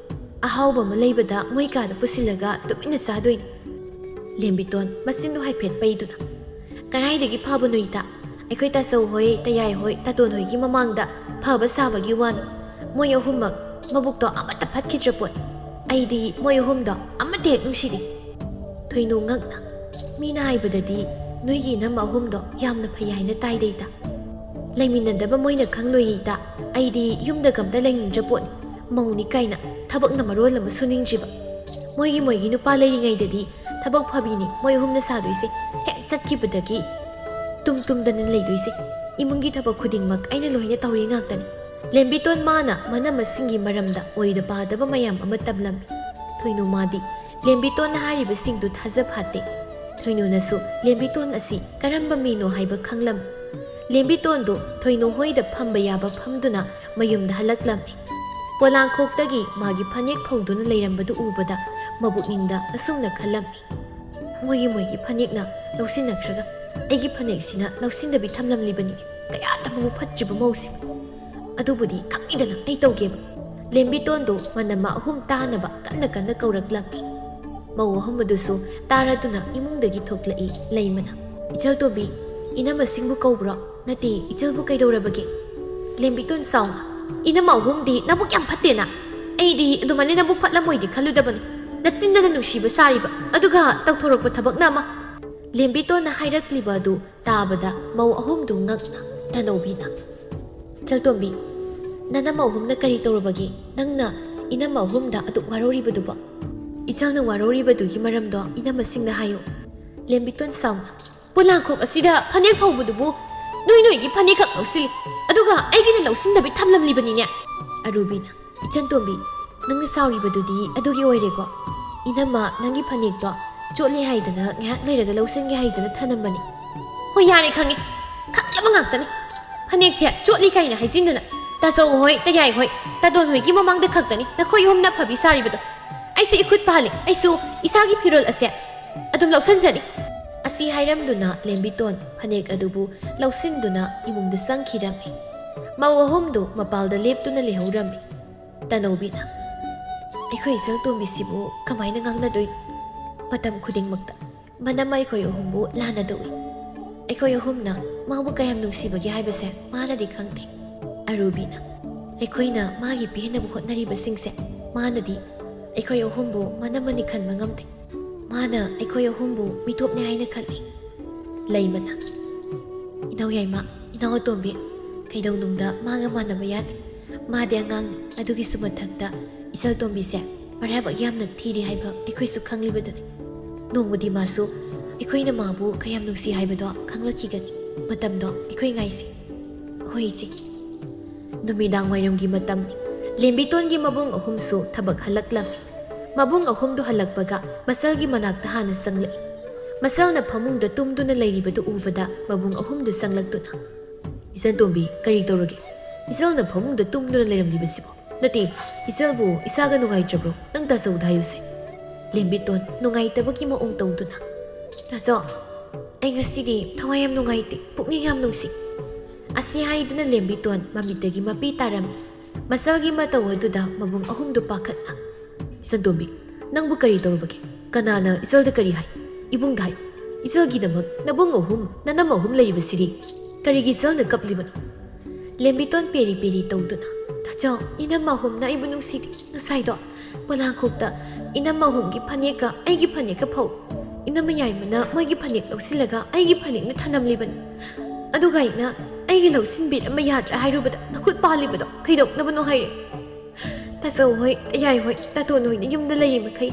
ꯑꯍꯥꯎꯕ ꯑꯃ ꯂꯩꯕꯗ ꯃꯣꯏ ꯀꯥꯗ ꯄꯨꯁꯤꯜꯂꯒ ꯇꯨꯃꯤꯟꯅ ꯆꯥꯗꯣꯏꯅꯤ꯫ ꯂꯦꯝꯕꯤꯇꯣꯟ ꯃꯆꯤꯟꯗꯨ ꯍꯥꯏꯐꯦꯠ ꯄꯩꯗꯨꯅ, ꯀꯔꯥꯏꯗꯒꯤ ꯐꯕꯅꯣ ꯏꯇꯥ, ꯑꯩꯈꯣꯏ ꯇꯥꯆꯧ ꯍꯣꯏ, ꯇꯌꯥꯏ ꯍꯣꯏ, ꯇꯥꯇꯣꯟ ꯍꯣꯏꯒꯤ ꯃꯃꯥꯡꯗ ꯐꯕ ꯁꯥꯕꯒꯤ ꯋꯥꯅꯤ, ꯃꯣꯏ ꯑꯍꯨꯝꯃꯛ ꯃꯕꯨꯛꯇꯣ ꯑꯃꯠꯇ ꯐꯠꯈꯤꯗ꯭ꯔ ꯄꯣꯠꯅꯤ꯫ ꯑꯩꯗꯤ ꯃꯣꯏ ꯑꯍꯨꯝꯗꯣ ꯑꯃꯠꯇ ꯍꯦꯛ ꯅꯨꯡꯁꯤꯗꯦ꯫ ꯊꯣꯏꯅꯨ ꯉꯛꯅ, ꯃꯤꯅ ꯍꯥꯏꯕꯗꯗꯤ ꯅꯣꯏꯒꯤ ꯏꯅꯝꯃ ꯑꯍꯨꯝꯗꯣ ꯌꯥꯝꯅ ꯐꯩ ꯍꯥꯏꯅ ꯇꯥꯏꯗ ꯏꯇꯥ꯫ ꯂꯩꯃꯤꯟꯅꯗꯕ ꯃꯣꯏꯅ ꯈꯪꯂꯣꯏꯌꯦ ꯏꯇꯥ, ꯑꯩꯗꯤ ꯌꯨꯝꯗꯒ ꯑꯝꯇ ꯂꯩꯅꯤꯡꯗ꯭ꯔ ꯄꯣꯠꯅꯤ, ꯃꯧꯅꯤ ꯀꯥꯏꯅ ꯊꯕꯛꯅ ꯃꯔꯣꯜ ꯑꯃ ꯁꯨꯅꯤꯡꯗ꯭ꯔꯤꯕ꯫ ꯃꯣꯏꯒꯤ ꯅꯨꯄꯥ ꯂꯩꯔꯤꯉꯩꯗꯗꯤ ꯊꯕꯛ ꯐꯕꯤꯅꯤ ꯃꯣꯏ ꯑꯍꯨꯝꯅ ꯁꯥꯗꯣꯏꯁꯦ, ꯍꯦꯛ ꯆꯠꯈꯤꯕꯗꯒꯤ ꯇꯨꯝꯗꯅ ꯂꯩꯗꯣꯏꯁꯦ꯫ ꯏꯃꯨꯡꯒꯤ ꯊꯕꯛ ꯈꯨꯗꯤꯡꯃꯛ ꯑꯩꯅ ꯂꯣꯏꯅ ꯇꯧꯔꯤ ꯉꯥꯛꯇꯅꯤ꯫ ꯂꯦꯝꯕꯤꯇꯣꯟ ꯃꯥꯅ ꯃꯅꯝꯃꯁꯤꯡꯒꯤ ꯃꯔꯝꯗ ꯑꯣꯏꯗ ꯄꯥꯗꯕ ꯃꯌꯥꯝ ꯑꯃ ꯇꯝꯂꯝꯃꯤ꯫ ꯊꯣꯏꯅꯨ ꯃꯥꯗꯤ ꯂꯦꯝꯕꯤꯇꯣꯟꯅ ꯍꯥꯏꯔꯤꯕꯁꯤꯡꯗꯨ ꯊꯥꯖꯐꯥꯠꯇꯦ꯫ ꯊꯣꯏꯅꯨꯅꯁꯨ ꯂꯦꯝꯕꯤꯇꯣꯟ ꯑꯁꯤ ꯀꯔꯝꯕ ꯃꯤꯅꯣ ꯍꯥꯏꯕ ꯈꯪꯂꯝꯃꯤ꯫ ꯂꯦꯝꯕꯤꯇꯣꯟꯗꯨ ꯊꯣꯏꯅꯨ ꯍꯣꯏꯗ ꯐꯝꯕ ꯌꯥꯕ ꯐꯝꯗꯨꯅ ꯃꯌꯨꯝꯗ ꯍꯜꯂꯛꯂꯝꯃꯤ꯫ ꯄꯣꯂꯥꯡꯈꯣꯛꯇꯒꯤ ꯃꯥꯒꯤ ꯐꯅꯦꯛ ꯐꯧꯗꯨꯅ ꯂꯩꯔꯝꯕꯗꯨ ꯎꯕꯗ ꯃꯕꯨꯛꯅꯤꯡꯗ ꯑꯁꯨꯝꯅ ꯈꯜꯂꯝꯃꯤ, ꯃꯣꯏꯒꯤ ꯐꯅꯦꯛꯅ ꯂꯧꯁꯤꯟꯅꯈ꯭ꯔꯒ ꯑꯩꯒꯤ ꯐꯅꯦꯛꯁꯤꯅ ꯂꯧꯁꯤꯟꯗꯕꯤ ꯊꯝꯂꯝꯂꯤꯕꯅꯤ, ꯀꯌꯥꯗ ꯃꯕꯨꯛ ꯐꯠꯇ꯭ꯔꯤꯕ ꯃꯧꯁꯤꯅ꯫ ꯑꯗꯨꯕꯨꯗꯤ ꯈꯪꯏꯗꯅ ꯑꯩ ꯇꯧꯒꯦꯕ꯫ ꯂꯦꯝꯕꯤꯇꯣꯟꯗꯨ ꯃꯅꯝꯃ ꯑꯍꯨꯝ ꯇꯥꯅꯕ ꯀꯟꯅ ꯀꯟꯅ ꯀꯧꯔꯛꯂꯝꯃꯤ꯫ ꯃꯧ ꯑꯍꯨꯝ ꯑꯗꯨꯁꯨ ꯇꯥꯔꯗꯨꯅ ꯏꯃꯨꯡꯗꯒꯤ ꯊꯣꯛꯂꯛꯏ꯫ ꯂꯩꯃꯅ, ꯏꯆꯜꯇꯣꯝꯕꯤ, ꯏꯅꯝꯃꯁꯤꯡꯕꯨ ꯀꯧꯕ꯭ꯔꯣ? ꯅꯠꯇꯦ, ꯏꯆꯜꯕꯨ ꯀꯩꯗꯧꯔꯕꯒꯦ? ꯂꯦꯝꯕꯤꯇꯣꯟ ꯁꯥꯎꯅ, ꯏꯅꯝꯃ ꯑꯍꯨꯝꯗꯤ ꯅꯕꯨꯛ ꯌꯥꯝ ꯐꯠꯇꯦꯅ, ꯑꯩꯗꯤ ꯑꯗꯨꯃꯥꯏꯅ ꯅꯕꯨꯛ ꯐꯠꯂꯝꯃꯣꯏꯗꯤ ꯈꯜꯂꯨꯗꯕꯅꯤ, ꯅꯆꯤꯟꯗꯅ ꯅꯨꯡꯁꯤꯕ ꯁꯥꯔꯤꯕ, ꯑꯗꯨꯒ ꯇꯧꯊꯣꯔꯛꯄ ꯊꯕꯛꯅ ꯑꯃ꯫ ꯂꯦꯝꯕꯤꯇꯣꯟꯅ ꯍꯥꯏꯔꯛꯂꯤꯕ ꯑꯗꯨ ꯇꯥꯕꯗ ꯃꯧ ꯑꯍꯨꯝꯗꯨ ꯉꯛꯅ ꯇꯅꯧꯕꯤꯅ, ꯏꯆꯜꯇꯣꯝꯕꯤ, ꯅꯅꯝꯃ ꯑꯍꯨꯝꯅ ꯀꯔꯤ ꯇꯧꯔꯕꯒꯦ? ꯅꯪꯅ ꯏꯅꯝꯃ ꯑꯍꯨꯝꯗ ꯑꯗꯨꯛ ꯋꯥꯔꯧꯔꯤꯕꯗꯨꯕꯣ? ꯏꯆꯜꯅ ꯋꯥꯔꯧꯔꯤꯕꯗꯨꯒꯤ ꯃꯔꯝꯗꯣ ꯏꯅꯝꯃꯁꯤꯡꯅ ꯍꯥꯏꯌꯨ꯫ ꯂꯦꯝꯕꯤꯇꯣꯟ ꯁꯥꯎꯅ, ꯄꯣꯂꯥꯡꯈꯣꯛ ꯑꯁꯤꯗ ꯐꯅꯦꯛ ꯐꯧꯕꯗꯨꯕꯨ ꯅꯣꯏꯒꯤ ꯐꯅꯦꯛꯈꯛ ꯂꯧꯁꯤꯜꯂꯤ, ꯑꯗꯨꯒ ꯑꯩꯒꯤꯅ ꯂꯧꯁꯤꯟꯗꯕꯤ ꯊꯝꯂꯝꯂꯤꯕꯅꯤꯅꯦ꯫ ꯑꯔꯨꯕꯤꯅ, ꯏꯆꯟꯇꯣꯝꯕꯤ, ꯅꯪꯅ ꯁꯥꯎꯔꯤꯕꯗꯨꯗꯤ ꯑꯗꯨꯒꯤ ꯑꯣꯏꯔꯦꯀꯣ, ꯏꯅꯝꯃ ꯅꯪꯒꯤ ꯐꯅꯦꯛꯇꯣ ꯆꯣꯠꯂꯦ ꯍꯥꯏꯗꯅ ꯉꯥꯏꯍꯥꯛ ꯂꯩꯔꯒ ꯂꯧꯁꯤꯟꯒꯦ ꯍꯥꯏꯗꯅ ꯊꯅꯝꯕꯅꯤ꯫ ꯍꯣꯏ ꯌꯥꯔꯦ, ꯈꯪꯉꯦ, ꯈꯪꯂꯕ ꯉꯥꯛꯇꯅꯤ, ꯐꯅꯦꯛꯁꯦ ꯆꯣꯠꯂꯤ ꯀꯥꯏꯅ ꯍꯥꯏꯖꯤꯟꯗꯅ ꯇꯥꯆꯧ ꯍꯣꯏ, ꯇꯌꯥꯏ ꯍꯣꯏ, ꯇꯥꯇꯣꯟ ꯍꯣꯏꯒꯤ ꯃꯃꯥꯡꯗ ꯈꯛꯇꯅꯤ ꯅꯈꯣꯏ ꯑꯍꯨꯝꯅ ꯐꯕꯤ ꯁꯥꯔꯤꯕꯗꯣ꯫ ꯑꯩꯁꯨ ꯏꯈꯨꯠ ꯄꯥꯜꯂꯤ, ꯑꯩꯁꯨ ꯏꯁꯥꯒꯤ ꯐꯤꯔꯣꯜ ꯑꯁꯦ ꯑꯗꯨꯝ ꯂꯧꯁꯤꯟꯖꯅꯤ꯫ ꯑꯁꯤ ꯍꯥꯏꯔꯝꯗꯨꯅ ꯂꯦꯝꯕꯤꯇꯣꯟ ꯐꯅꯦꯛ ꯑꯗꯨꯕꯨ ꯂꯧꯁꯤꯟꯗꯨꯅ ꯏꯃꯨꯡꯗ ꯆꯪꯈꯤꯔꯝꯃꯤ꯫ ꯃꯧ ꯑꯍꯨꯝꯗꯨ ꯃꯄꯥꯜꯗ ꯂꯦꯞꯇꯨꯅ ꯂꯩꯍꯧꯔꯝꯃꯤ꯫ ꯇꯅꯧꯕꯤꯅ ꯑꯩꯈꯣꯏ ꯏꯆꯜ ꯇꯣꯝꯕꯤꯁꯤꯕꯨ ꯀꯃꯥꯏꯅ ꯉꯥꯡꯅꯗꯣꯏꯅꯣ? ꯃꯇꯝ ꯈꯨꯗꯤꯡꯃꯛꯇ ꯃꯅꯝ ꯑꯩꯈꯣꯏ ꯑꯍꯨꯝꯕꯨ ꯂꯥꯟꯅꯗꯧꯏ꯫ ꯑꯩꯈꯣꯏ ꯑꯍꯨꯝꯅ ꯃꯥꯕꯨ ꯀꯌꯥꯝ ꯅꯨꯡꯁꯤꯕꯒꯦ ꯍꯥꯏꯕꯁꯦ ꯃꯥꯅꯗꯤ ꯈꯪꯗꯦ꯫ ꯑꯔꯨꯕꯤꯅ ꯑꯩꯈꯣꯏꯅ ꯃꯥꯒꯤ ꯄꯦꯟꯅꯕ ꯍꯣꯠꯅꯔꯤꯕꯁꯤꯡꯁꯦ ꯃꯥꯅꯗꯤ ꯑꯩꯈꯣꯏ ꯑꯍꯨꯝꯕꯨ ꯃꯅꯝꯃꯅꯤ ꯈꯟꯕ ꯉꯝꯗꯦ꯫ ꯃꯥꯅ ꯑꯩꯈꯣꯏ ꯑꯍꯨꯝꯕꯨ ꯃꯤꯇꯣꯞꯅꯦ ꯍꯥꯏꯅ ꯈꯜꯂꯤ꯫ ꯂꯩꯃꯅ ꯏꯅꯥꯎ ꯌꯥꯏꯃ, ꯏꯅꯥꯎ ꯑꯇꯣꯝꯕꯤ, ꯀꯩꯗꯧꯅꯨꯡꯗ ꯃꯥꯒ ꯃꯥꯟꯅꯕ ꯌꯥꯗꯦ꯫ ꯃꯥꯗꯤ ꯑꯉꯥꯡꯅꯤ, ꯑꯗꯨꯒꯤꯁꯨ ꯃꯊꯛꯇ ꯏꯆꯜ ꯇꯣꯝꯕꯤꯁꯦ ꯃꯔꯥꯏꯕꯛ ꯌꯥꯝꯅ ꯊꯤꯔꯤ ꯍꯥꯏꯕ ꯑꯩꯈꯣꯏꯁꯨ ꯈꯪꯂꯤꯕꯗꯨꯅꯤ꯫ ꯅꯣꯡꯃꯗꯤ ꯃꯥꯁꯨ ꯑꯩꯈꯣꯏꯅ ꯃꯥꯕꯨ ꯀꯌꯥꯝ ꯅꯨꯡꯁꯤ ꯍꯥꯏꯕꯗꯣ ꯈꯪꯂꯛꯈꯤꯒꯅꯤ꯫ ꯃꯇꯝꯗꯣ ꯑꯩꯈꯣꯏ ꯉꯥꯏꯁꯤ꯫ ꯍꯣꯏ ꯏꯆꯦ꯫ ꯅꯨꯃꯤꯗꯥꯡ ꯋꯥꯏꯔꯝꯒꯤ ꯃꯇꯝꯅꯤ꯫ ꯂꯦꯝꯕꯤꯇꯣꯟꯒꯤ ꯃꯕꯨꯡ ꯑꯍꯨꯝꯁꯨ ꯊꯕꯛ ꯍꯜꯂꯛꯂꯝꯃꯤ꯫ ꯃꯕꯨꯡ ꯑꯍꯨꯝꯗꯨ ꯍꯜꯂꯛꯄꯒ ꯃꯁꯜꯒꯤ ꯃꯅꯥꯛꯇ ꯍꯥꯟꯅ ꯆꯪꯂꯛꯏ꯫ ꯃꯁꯜꯅ ꯐꯃꯨꯡꯗ ꯇꯨꯝꯗꯨꯅ ꯂꯩꯔꯤꯕꯗꯨ ꯎꯕꯗ ꯃꯕꯨꯡ ꯑꯍꯨꯝꯗꯨ ꯆꯪꯂꯛꯇꯨꯅ "ꯏꯆꯟꯇꯣꯝꯕꯤ, ꯀꯔꯤ ꯇꯧꯔꯒꯦ? ꯏꯆꯜꯅ ꯐꯃꯨꯡꯗ ꯇꯨꯝꯗꯨꯅ ꯂꯩꯔꯝꯂꯤꯕꯁꯤꯕꯣ? ꯅꯠꯇꯦ, ꯏꯆꯜꯕꯨ ꯏꯁꯥꯒ ꯅꯨꯡꯉꯥꯏꯇ꯭ꯔꯕ꯭ꯔꯣ? ꯅꯪ ꯇꯥꯆꯧꯗ ꯍꯥꯏꯌꯨꯁꯦ." ꯂꯦꯝꯕꯤꯇꯣꯟ ꯅꯨꯡꯉꯥꯏꯇꯕꯒꯤ ꯃꯑꯣꯡ ꯇꯧꯗꯨꯅ "ꯇꯥꯆꯧ, ꯑꯩ ꯉꯁꯤꯗꯤ ꯊꯋꯥꯏ ꯌꯥꯝ ꯅꯨꯡꯉꯥꯏꯇꯦ, ꯄꯨꯛꯅꯤꯡ ꯌꯥꯝ ꯅꯨꯡꯁꯤ." ꯑꯁꯤ ꯍꯥꯏꯗꯨꯅ ꯂꯦꯝꯕꯤꯇꯣꯟ ꯃꯃꯤꯠꯇꯒꯤ ꯃꯄꯤ ꯇꯥꯔꯝꯃꯤ꯫ ꯃꯁꯜꯒꯤ ꯃꯇꯧ ꯑꯗꯨꯗ ꯃꯕꯨꯡ ꯑꯍꯨꯝꯗꯨ ꯄꯥꯈꯠꯅ "ꯏꯆꯟꯇꯣꯝꯕꯤ, ꯅꯪꯕꯨ ꯀꯔꯤ ꯇꯧꯔꯕꯒꯦ? ꯀꯅꯥꯅ ꯏꯆꯜꯗ ꯀꯔꯤ ꯍꯥꯏ? ꯏꯕꯨꯡꯗ ꯍꯥꯏꯌꯨ꯫ ꯏꯆꯜꯒꯤꯗꯃꯛ ꯅꯕꯨꯡ ꯑꯍꯨꯝ ꯅꯅꯝ ꯑꯍꯨꯝ ꯂꯩꯔꯤꯕꯁꯤꯗꯤ ꯀꯔꯤꯒꯤ ꯏꯆꯜꯅ ꯀꯞꯂꯤꯕꯅꯣ?" ꯂꯦꯝꯕꯤꯇꯣꯟ ꯄꯦꯔꯤ ꯄꯦꯔꯤ ꯇꯧꯗꯨꯅ "ꯇꯥꯆꯧ, ꯏꯅꯝ ꯑꯍꯨꯝꯅ ꯑꯩꯕꯨ ꯅꯨꯡꯁꯤꯗꯦ꯫ ꯉꯁꯥꯏꯗꯣ ꯄꯣꯂꯥꯡꯈꯣꯛꯇ ꯏꯅꯝ ꯑꯍꯨꯝꯒꯤ ꯐꯅꯦꯛꯀ ꯑꯩꯒꯤ ꯐꯅꯦꯛꯀ ꯐꯧ ꯏꯅꯝꯃ ꯌꯥꯏꯃꯅ ꯃꯣꯏꯒꯤ ꯐꯅꯦꯛ ꯂꯧꯁꯤꯜꯂꯒ ꯑꯩꯒꯤ ꯐꯅꯦꯛꯅ ꯊꯅꯝꯂꯤꯕꯅꯤ꯫ ꯑꯗꯨꯒ ꯑꯩꯅ ꯑꯩꯒꯤ ꯂꯧꯁꯤꯟꯕꯤꯔꯝꯕ ꯌꯥꯗ꯭ꯔꯥ ꯍꯥꯏꯔꯨꯕꯗ ꯅꯈꯨꯠ ꯄꯥꯜꯂꯤꯕꯗꯣ ꯀꯩꯗꯧꯅꯕꯅꯣ ꯍꯥꯏꯔꯦ꯫ ꯇꯥꯆꯧ ꯍꯣꯏ, ꯇꯌꯥꯏ ꯍꯣꯏ, ꯇꯥꯇꯣꯟ ꯍꯣꯏꯅ ꯌꯨꯝꯗ ꯂꯩꯔꯤ ꯃꯈꯩ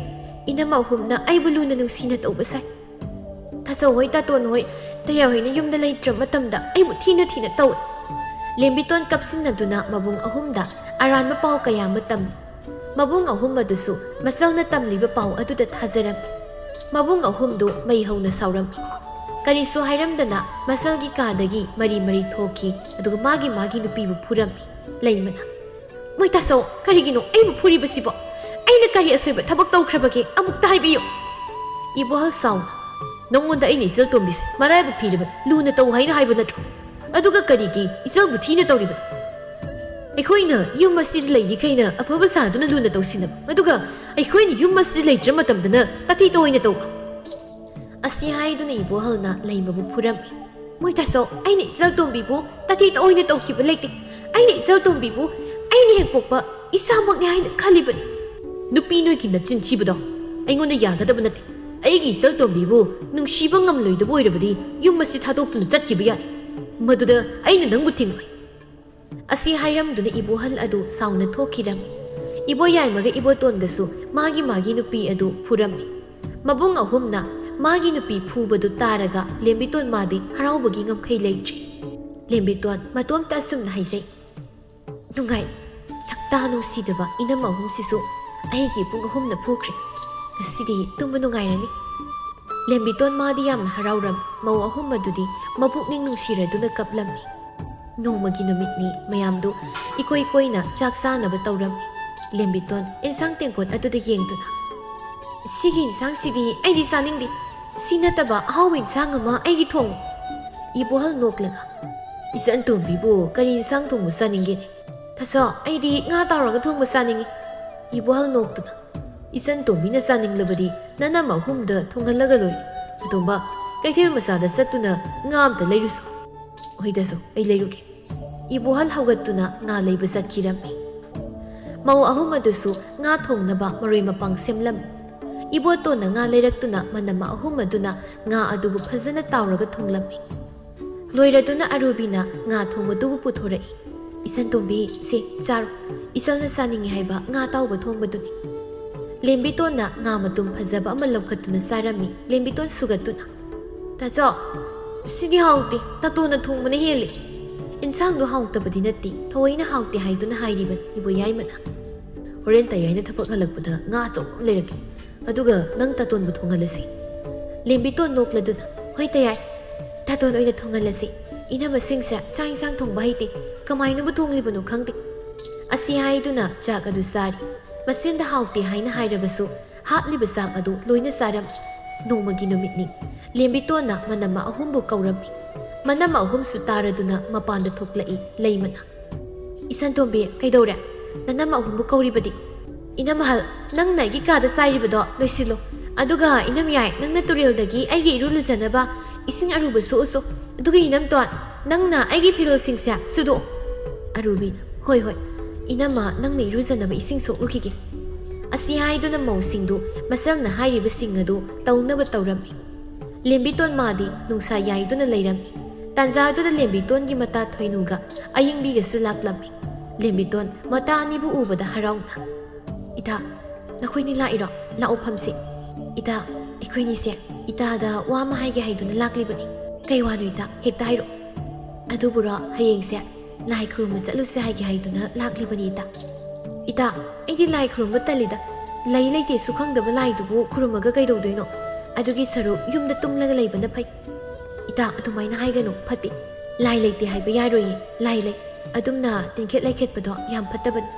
ꯏꯅꯝ ꯑꯍꯨꯝꯅ ꯑꯩꯕꯨ ꯂꯨꯅ ꯅꯨꯡꯁꯤꯅ ꯇꯧꯕ ꯁꯥꯏ꯫ ꯇꯥꯆꯧ ꯍꯣꯏ, ꯇꯥꯇꯣꯟ ꯍꯣꯏ, ꯇꯌꯥꯏ ꯍꯣꯏꯅ ꯌꯨꯝꯗ ꯂꯩꯇ꯭ꯔꯕ ꯃꯇꯝꯗ ꯑꯩꯕꯨ ꯊꯤꯅ ꯊꯤꯅ ꯇꯧꯏ." ꯂꯦꯝꯕꯤꯇꯣꯟ ꯀꯞꯁꯤꯟꯅꯗꯨꯅ ꯃꯕꯨꯡ ꯑꯍꯨꯝꯗ ꯑꯔꯥꯟꯕ ꯄꯥꯎ ꯀꯌꯥ ꯑꯃ ꯇꯝꯃꯤ꯫ ꯃꯕꯨꯡ ꯑꯍꯨꯝ ꯑꯗꯨꯁꯨ ꯃꯁꯜꯅ ꯇꯝꯂꯤꯕ ꯄꯥꯎ ꯑꯗꯨꯗ ꯊꯥꯖꯔꯝꯃꯤ꯫ ꯃꯕꯨꯡ ꯑꯍꯨꯝꯗꯨ ꯃꯩ ꯍꯧꯅ ꯁꯥꯎꯔꯝꯃꯤ꯫ ꯀꯔꯤꯁꯨ ꯍꯥꯏꯔꯝꯗꯅ ꯃꯁꯜꯒꯤ ꯀꯥꯗꯒꯤ ꯃꯔꯤ ꯃꯔꯤ ꯊꯣꯛꯈꯤ, ꯑꯗꯨꯒ ꯃꯥꯒꯤ ꯅꯨꯄꯤꯕꯨ ꯐꯨꯔꯝꯃꯤ꯫ ꯂꯩꯃꯅ "ꯃꯣꯏ ꯇꯥꯆꯧ, ꯀꯔꯤꯒꯤꯅꯣ ꯑꯩꯕꯨ ꯐꯨꯔꯤꯕꯁꯤꯕꯣ? ꯑꯩꯅ ꯀꯔꯤ ꯑꯁꯣꯏꯕ ꯊꯕꯛ ꯇꯧꯈ꯭ꯔꯕꯒꯦ? ꯑꯃꯨꯛꯇ ꯍꯥꯏꯕꯤꯌꯨ." ꯏꯕꯣꯍꯜ ꯁꯥꯎꯅ "ꯅꯉꯣꯟꯗ ꯑꯩꯅ ꯏꯆꯜ ꯇꯣꯝꯕꯤꯁꯦ ꯃꯔꯥꯏꯕꯛ ꯊꯤꯔꯕꯅꯤ, ꯂꯨꯅ ꯇꯧ ꯍꯥꯏꯅ ꯍꯥꯏꯕ ꯅꯠꯇ꯭ꯔꯣ? ꯑꯗꯨꯒ ꯀꯔꯤꯒꯤ ꯏꯆꯜꯕꯨ ꯊꯤꯅ ꯇꯧꯔꯤꯕꯅꯣ? ꯑꯩꯈꯣꯏꯅ ꯌꯨꯝ ꯑꯁꯤꯗ ꯂꯩꯔꯤꯈꯩꯅ ꯑꯐꯕ ꯁꯥꯗꯨꯅ ꯂꯨꯅ ꯇꯧꯁꯤꯟꯅꯕ, ꯑꯗꯨꯒ ꯑꯩꯈꯣꯏꯅ ꯌꯨꯝ ꯑꯁꯤꯗ ꯂꯩꯇ꯭ꯔ ꯃꯇꯝꯗꯅ ꯇꯥꯊꯤ ꯇꯑꯣꯏꯅ ꯇꯧꯕ." ꯑꯁꯤ ꯍꯥꯏꯗꯨꯅ ꯏꯕꯣꯍꯜꯅ ꯂꯩꯃꯕꯨ ꯐꯨꯔꯝꯃꯤ꯫ "ꯃꯣꯏ ꯇꯥꯆꯧ, ꯑꯩꯅ ꯏꯆꯜ ꯇꯣꯝꯕꯤꯕꯨ ꯇꯥꯊꯤ ꯇꯑꯣꯏꯅ ꯇꯧꯈꯤꯕ ꯂꯩꯇꯦ꯫ ꯑꯩꯅ ꯏꯆꯜ ꯇꯣꯝꯕꯤꯕꯨ ꯑꯩꯅ ꯍꯦꯛ ꯄꯣꯛꯄ ꯏꯁꯥꯃꯛꯅꯤ ꯍꯥꯏꯅ ꯈꯜꯂꯤꯕꯅꯤ." "ꯅꯨꯄꯤ ꯅꯣꯏꯒꯤ ꯅꯆꯤꯟ ꯊꯤꯕꯗꯣ ꯑꯩꯉꯣꯟꯗ ꯌꯥꯒꯗꯕ ꯅꯠꯇꯦ꯫ ꯑꯩꯒꯤ ꯏꯆꯜ ꯇꯣꯝꯕꯤꯕꯨ ꯅꯨꯡꯁꯤꯕ ꯉꯝꯂꯣꯏꯗꯕ ꯑꯣꯏꯔꯕꯗꯤ ꯌꯨꯝ ꯑꯁꯤ ꯊꯥꯗꯣꯛꯇꯨꯅ ꯆꯠꯈꯤꯕ ꯌꯥꯏ꯫ ꯃꯗꯨꯗ ꯑꯩꯅ ꯅꯪꯕꯨ ꯊꯤꯡꯂꯣꯏ." ꯑꯁꯤ ꯍꯥꯏꯔꯝꯗꯨꯅ ꯏꯕꯣꯍꯜ ꯑꯗꯨ ꯁꯥꯎꯅ ꯊꯣꯛꯈꯤꯔꯝꯃꯤ꯫ ꯏꯕꯣꯌꯥꯏꯃꯒ ꯏꯕꯣꯇꯣꯟꯒꯁꯨ ꯃꯥꯒꯤ ꯅꯨꯄꯤ ꯑꯗꯨ ꯐꯨꯔꯝꯃꯤ꯫ ꯃꯕꯨꯡ ꯑꯍꯨꯝꯅ ꯃꯥꯒꯤ ꯅꯨꯄꯤ ꯐꯨꯕꯗꯨ ꯇꯥꯔꯒ ꯂꯦꯝꯕꯤꯇꯣꯟ ꯃꯥꯗꯤ ꯍꯔꯥꯎꯕꯒꯤ ꯉꯝꯈꯩ ꯂꯩꯇ꯭ꯔꯤ꯫ ꯂꯦꯝꯕꯤꯇꯣꯟ ꯃꯇꯣꯝꯇ ꯑꯁꯨꯝꯅ ꯍꯥꯏꯖꯩ "ꯅꯨꯡꯉꯥꯏ, ꯁꯛꯇꯥ ꯅꯨꯡꯁꯤꯗꯕ ꯏꯅꯝ ꯑꯍꯨꯝꯁꯤꯁꯨ ꯑꯩꯒꯤ ꯏꯕꯨꯡ ꯑꯍꯨꯝꯅ ꯐꯨꯈ꯭ꯔꯦ꯫ ꯉꯁꯤꯗꯤ ꯇꯨꯝꯕ ꯅꯨꯡꯉꯥꯏꯔꯅꯤ." ꯂꯦꯝꯕꯤꯇꯣꯟ ꯃꯥꯗꯤ ꯌꯥꯝꯅ ꯍꯔꯥꯎꯔꯝꯃꯤ꯫ ꯃꯧ ꯑꯍꯨꯝ ꯑꯗꯨꯗꯤ ꯃꯄꯨꯛꯅꯤꯡ ꯅꯨꯡꯁꯤꯔꯗꯨꯅ ꯀꯞꯂꯝꯃꯤ꯫ ꯅꯣꯡꯃꯒꯤ ꯅꯨꯃꯤꯠꯅꯤ꯫ ꯃꯌꯥꯝꯗꯨ ꯏꯀꯣꯏ ꯀꯣꯏꯅ ꯆꯥꯛ ꯆꯥꯅꯕ ꯇꯧꯔꯝꯃꯤ꯫ ꯂꯦꯝꯕꯤꯇꯣꯟ ꯏꯟꯁꯥꯡ ꯇꯦꯡꯀꯣꯠ ꯑꯗꯨꯗ ꯌꯦꯡꯗꯨꯅ "ꯁꯤꯒꯤ ꯏꯟꯁꯥꯡꯁꯤꯗꯤ ꯑꯩꯗꯤ ꯆꯥꯅꯤꯡꯗꯦ. ꯁꯤ ꯅꯠꯇꯕ ꯑꯍꯥꯎꯕ ꯏꯟꯁꯥꯡ ꯑꯃ ꯑꯩꯒꯤ ꯊꯣꯡꯉꯨ." ꯏꯕꯣꯍꯜ ꯅꯣꯛꯂꯒ "ꯏꯆꯟꯇꯣꯝꯕꯤꯕꯨ ꯀꯔꯤ ꯏꯟꯁꯥꯡ ꯊꯣꯡꯕ ꯆꯥꯅꯤꯡꯒꯦꯅꯦ?" "ꯇꯥꯆꯧ, ꯑꯩꯗꯤ ꯉꯥ ꯇꯥꯎꯔꯒ ꯊꯣꯡꯕ ꯆꯥꯅꯤꯡꯉꯤ." ꯏꯕꯣꯍꯜ ꯅꯣꯛꯇꯨꯅ "ꯏꯆꯟꯇꯣꯝꯕꯤꯅ ꯆꯥꯅꯤꯡꯂꯕꯗꯤ ꯅꯅꯝ ꯑꯍꯨꯝꯗ ꯊꯣꯡꯍꯜꯂꯒ ꯂꯣꯏꯔꯦ. ꯑꯇꯣꯝꯕ, ꯀꯩꯊꯦꯜ ꯃꯆꯥꯗ ꯆꯠꯇꯨꯅ ꯉꯥ ꯑꯝꯇ ꯂꯩꯔꯨꯁꯣ." "ꯍꯣꯏ ꯇꯥꯆꯧ, ꯑꯩ ꯂꯩꯔꯨꯒꯦ." ꯏꯕꯣꯍꯜ ꯍꯧꯒꯠꯇꯨꯅ ꯉꯥ ꯂꯩꯕ ꯆꯠꯈꯤꯔꯝꯃꯤ꯫ ꯃꯧ ꯑꯍꯨꯝ ꯑꯗꯨꯁꯨ ꯉꯥ ꯊꯣꯡꯅꯕ ꯃꯔꯣꯏ ꯃꯄꯥꯡ ꯁꯦꯝꯂꯝꯃꯤ꯫ ꯏꯕꯣꯇꯣꯟꯅ ꯉꯥ ꯂꯩꯔꯛꯇꯨꯅ ꯃꯅꯝ ꯑꯍꯨꯝ ꯑꯗꯨꯅ ꯉꯥ ꯑꯗꯨꯕꯨ ꯐꯖꯅ ꯇꯥꯎꯔꯒ ꯊꯣꯡꯂꯝꯃꯤ꯫ ꯂꯣꯏꯔꯗꯨꯅ ꯑꯔꯨꯕꯤꯅ ꯉꯥ ꯊꯣꯡꯕꯗꯨꯕꯨ ꯄꯨꯊꯣꯔꯛꯏ꯫ "ꯏꯆꯟꯇꯣꯝꯕꯤ, ꯁꯤ ꯆꯥꯔꯣ. ꯏꯆꯜꯅ ꯆꯥꯅꯤꯡꯉꯤ ꯍꯥꯏꯕ ꯉꯥ ꯇꯥꯎꯕ ꯊꯣꯡꯕꯗꯨꯅꯤ." ꯂꯦꯝꯕꯤꯇꯣꯟꯅ ꯉꯥ ꯃꯇꯨꯝ ꯐꯖꯕ ꯑꯃ ꯂꯧꯈꯠꯇꯨꯅ ꯆꯥꯔꯝꯃꯤ꯫ ꯂꯦꯝꯕꯤꯇꯣꯟ ꯁꯨꯒꯠꯇꯨꯅ "ꯇꯥꯆꯧ, ꯁꯤꯗꯤ ꯍꯥꯎꯇꯦ. ꯇꯥꯇꯣꯟꯅ ꯊꯣꯡꯕꯅ ꯍꯦꯜꯂꯤ." "ꯏꯟꯁꯥꯡꯗꯣ ꯍꯥꯎꯇꯕꯗꯤ ꯅꯠꯇꯦ, ꯊꯑꯣꯏꯅ ꯍꯥꯎꯇꯦ ꯍꯥꯏꯗꯨꯅ ꯍꯥꯏꯔꯤꯕꯅꯤ ꯏꯕꯣꯌꯥꯏꯃꯅ. ꯍꯣꯔꯦꯟ ꯇꯌꯥꯏꯅ ꯊꯕꯛ ꯍꯜꯂꯛꯄꯗ ꯉꯥ ꯑꯆꯧꯕ ꯑꯃ ꯂꯩꯔꯛꯀꯦ, ꯑꯗꯨꯒ ꯅꯪ ꯇꯥꯇꯣꯟꯕꯨ ꯊꯣꯡꯍꯜꯂꯁꯤ." ꯂꯦꯝꯕꯤꯇꯣꯟ ꯅꯣꯛꯂꯗꯨꯅ "ꯍꯣꯏ ꯇꯌꯥꯏ, ꯇꯥꯇꯣꯟ ꯑꯣꯏꯅ ꯊꯣꯡꯍꯜꯂꯁꯤ. ꯏꯅꯝꯃꯁꯤꯡꯁꯦ ꯆꯥꯛ ꯏꯟꯁꯥꯡ ꯊꯣꯡꯕ ꯍꯩꯇꯦ, ꯀꯃꯥꯏꯅꯕꯨ ꯊꯣꯡꯂꯤꯕꯅꯣ ꯈꯪꯗꯦ." ꯑꯁꯤ ꯍꯥꯏꯗꯨꯅ ꯆꯥꯛ ꯑꯗꯨ ꯆꯥꯔꯤ꯫ ꯃꯆꯤꯟꯗ ꯍꯥꯎꯇꯦ ꯍꯥꯏꯅ ꯍꯥꯏꯔꯕꯁꯨ ꯍꯥꯞꯂꯤꯕ ꯆꯥꯛ ꯑꯗꯨ ꯂꯣꯏꯅ ꯆꯥꯔꯝꯃꯤ꯫ ꯅꯣꯡꯃꯒꯤ ꯅꯨꯃꯤꯠꯅꯤ꯫ ꯂꯦꯝꯕꯤꯇꯣꯟꯅ ꯃꯅꯝ ꯑꯍꯨꯝꯕꯨ ꯀꯧꯔꯝꯃꯤ꯫ ꯃꯅꯝ ꯑꯍꯨꯝꯁꯨ ꯇꯥꯔꯗꯨꯅ ꯃꯄꯥꯟꯗ ꯊꯣꯛꯂꯛꯏ꯫ ꯂꯩꯃꯅ "ꯏꯆꯟꯇꯣꯝꯕꯤ, ꯀꯩꯗꯧꯔꯦ? ꯅꯅꯝꯃ ꯑꯍꯨꯝꯕꯨ ꯀꯧꯔꯤꯕꯗꯤ ꯏꯅꯝꯃꯍꯜ ꯅꯪꯅ ꯑꯩꯒꯤ ꯀꯥꯗ ꯆꯥꯏꯔꯤꯕꯗꯣ ꯂꯣꯏꯁꯤꯜꯂꯣ ꯑꯗꯨꯒ ꯏꯅꯝꯌꯥꯏ ꯅꯪꯅ ꯇꯨꯔꯦꯜꯗꯒꯤ ꯑꯩꯒꯤ ꯏꯔꯨ ꯂꯨꯖꯅꯕ ꯏꯁꯤꯡ ꯑꯔꯨꯕ ꯁꯣꯛꯎꯁꯨ ꯑꯗꯨꯒ ꯏꯅꯝꯇꯣꯟ ꯅꯪꯅ ꯑꯩꯒꯤ ꯐꯤꯔꯣꯜꯁꯤꯡꯁꯦ ꯁꯨꯗꯣꯛꯑꯣ ꯑꯔꯨꯕꯤꯅ ꯍꯣꯏ ꯍꯣꯏ ꯏꯅꯝꯃ ꯅꯪꯅ ꯏꯔꯨꯖꯅꯕ ꯏꯁꯤꯡ ꯁꯣꯛꯂꯨꯈꯤꯒꯦ ꯑꯁꯤ ꯍꯥꯏꯗꯨꯅ ꯃꯧꯁꯤꯡꯗꯨ ꯃꯆꯜꯅ ꯍꯥꯏꯔꯤꯕꯁꯤꯡ ꯑꯗꯨ ꯇꯧꯅꯕ ꯇꯧꯔꯝꯃꯤ ꯂꯦꯝꯕꯤꯇꯣꯟ ꯃꯥꯗꯤ ꯅꯨꯡꯁꯥ ꯌꯥꯏꯗꯨꯅ ꯂꯩꯔꯝꯃꯤ ꯇꯥꯟꯖꯥꯗꯨꯗ ꯂꯦꯝꯕꯤꯇꯣꯟꯒꯤ ꯃꯇꯥ ꯊꯣꯏꯅꯨꯒ ꯑꯌꯤꯡꯕꯤꯒꯁꯨ ꯂꯥꯛꯂꯝꯃꯤ ꯂꯦꯝꯕꯤꯇꯣꯟ ꯃꯇꯥ ꯑꯅꯤꯕꯨ ꯎꯕꯗ ꯍꯔꯥꯎꯅ ꯏꯇꯥ ꯅꯈꯣꯏꯅꯤ ꯂꯥꯛꯏꯔꯣ ꯂꯥꯛꯑꯣ ꯐꯝꯁꯤ ꯏꯇꯥ ꯑꯩꯈꯣꯏꯅꯤꯁꯦ ꯏꯇꯥꯗ ꯋꯥ ꯑꯃ ꯍꯥꯏꯒꯦ ꯍꯥꯏꯗꯨꯅ ꯂꯥꯛꯂꯤꯕꯅꯤ ꯀꯩ ꯋꯥꯅꯣ ꯏꯇꯥ ꯍꯦꯛꯇ ꯍꯥꯏꯔꯛꯑꯣ ꯑꯗꯨꯕꯨꯔꯣ ꯍꯌꯦꯡꯁꯦ ꯂꯥꯏ ꯈꯨꯔꯨꯝꯕ ꯆꯠꯂꯨꯁꯦ ꯍꯥꯏꯒꯦ ꯍꯥꯏꯗꯨꯅ ꯂꯥꯛꯂꯤꯕꯅꯤ ꯏꯇꯥ ꯑꯩꯗꯤ ꯂꯥꯏ ꯈꯨꯔꯨꯝꯕ ꯇꯜꯂꯤꯗ ꯂꯩ ꯂꯩꯇꯦꯁꯨ ꯈꯪꯗꯕ ꯂꯥꯏꯗꯨꯕꯨ ꯈꯨꯔꯨꯝꯃꯒ ꯀꯩꯗꯧꯗꯣꯏꯅꯣ ꯑꯗꯨꯒꯤ ꯁꯔꯨꯛ ꯌꯨꯝꯗ ꯇꯨꯝꯂꯒ ꯂꯩꯕꯅ ꯐꯩ ꯏꯇꯥ ꯑꯗꯨꯃꯥꯏꯅ ꯍꯥꯏꯒꯅꯨ ꯐꯠꯇꯦ ꯂꯥꯏ ꯂꯩꯇꯦ ꯍꯥꯏꯕ ꯌꯥꯔꯣꯏꯌꯦ ꯂꯥꯏ ꯂꯩ ꯑꯗꯨꯝꯅ ꯇꯤꯟꯈꯦꯠ ꯂꯩꯈꯦꯠꯄꯗꯣ ꯌꯥꯝ ꯐꯠꯇꯕꯅꯤ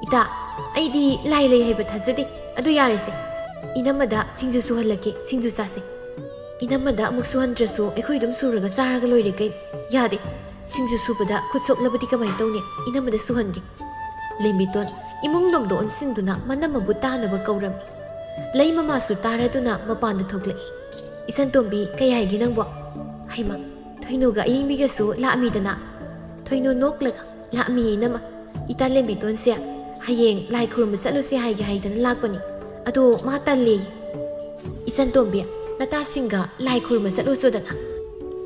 ꯏꯇꯥ ꯑꯩꯗꯤ ꯂꯥꯏ ꯂꯩ ꯍꯥꯏꯕ ꯊꯥꯖꯗꯦ ꯑꯗꯨ ꯌꯥꯔꯦꯁꯦ ꯏꯅꯝꯃꯗ ꯁꯤꯡꯖꯨ ꯁꯨꯍꯜꯂꯛꯀꯦ ꯁꯤꯡꯖꯨ ꯆꯥꯁꯦ ꯏꯅꯝꯃꯗ ꯑꯃꯨꯛ ꯁꯨꯍꯟꯗ꯭ꯔꯁꯨ ꯑꯩꯈꯣꯏ ꯑꯗꯨꯝ ꯁꯨꯔꯒ ꯆꯥꯔꯒ ꯂꯣꯏꯔꯦ ꯀꯩ ꯌꯥꯗꯦ ꯁꯤꯡꯖꯨ ꯁꯨꯕꯗ ꯈꯨꯠ ꯁꯣꯛꯂꯕꯗꯤ ꯀꯃꯥꯏꯅ ꯇꯧꯅꯤ ꯏꯅꯝꯃꯗ ꯁꯨꯍꯟꯒꯦ ꯂꯦꯝꯕꯤꯇꯣꯟ ꯏꯃꯨꯡꯂꯣꯝꯗ ꯑꯣꯟꯁꯤꯟꯗꯨꯅ ꯃꯅꯝꯃꯕꯨ ꯇꯥꯅꯕ ꯀꯧꯔꯝꯃꯤ ꯂꯩ ꯃꯃꯥꯁꯨ ꯇꯥꯔꯗꯨꯅ ꯃꯄꯥꯟꯗ ꯊꯣꯛꯂꯛꯏ ꯏꯆꯟꯇꯣꯝꯕꯤ ꯀꯩ ꯍꯥꯏꯒꯦ ꯅꯪꯕꯣ ꯍꯩꯃ ꯊꯣꯏꯅꯨꯒ ꯑꯌꯤꯡꯕꯤꯒꯁꯨ ꯂꯥꯛꯑꯝꯃꯤꯗꯅ ꯊꯣꯏꯅꯨ ꯅꯣꯛꯂꯒ ꯂꯥꯛꯑꯝꯃꯤ ꯏꯅꯝꯃ ꯏꯇꯥ ꯂꯦꯝꯕꯤꯇꯣꯟꯁꯦ ꯍꯌꯦꯡ ꯂꯥꯏ ꯈꯨꯔꯨꯝꯕ ꯆꯠꯂꯨꯁꯦ ꯍꯥꯏꯒꯦ ꯍꯥꯏꯗꯅ ꯂꯥꯛꯄꯅꯤ ꯑꯗꯣ ꯃꯥ ꯇꯜꯂꯦꯌꯦ ꯏꯆꯟꯇꯣꯝꯕꯤ ꯅꯇꯥꯁꯤꯡꯒ ꯂꯥꯏ ꯈꯨꯔꯨꯝꯕ ꯆꯠꯂꯨꯁꯨꯗꯅ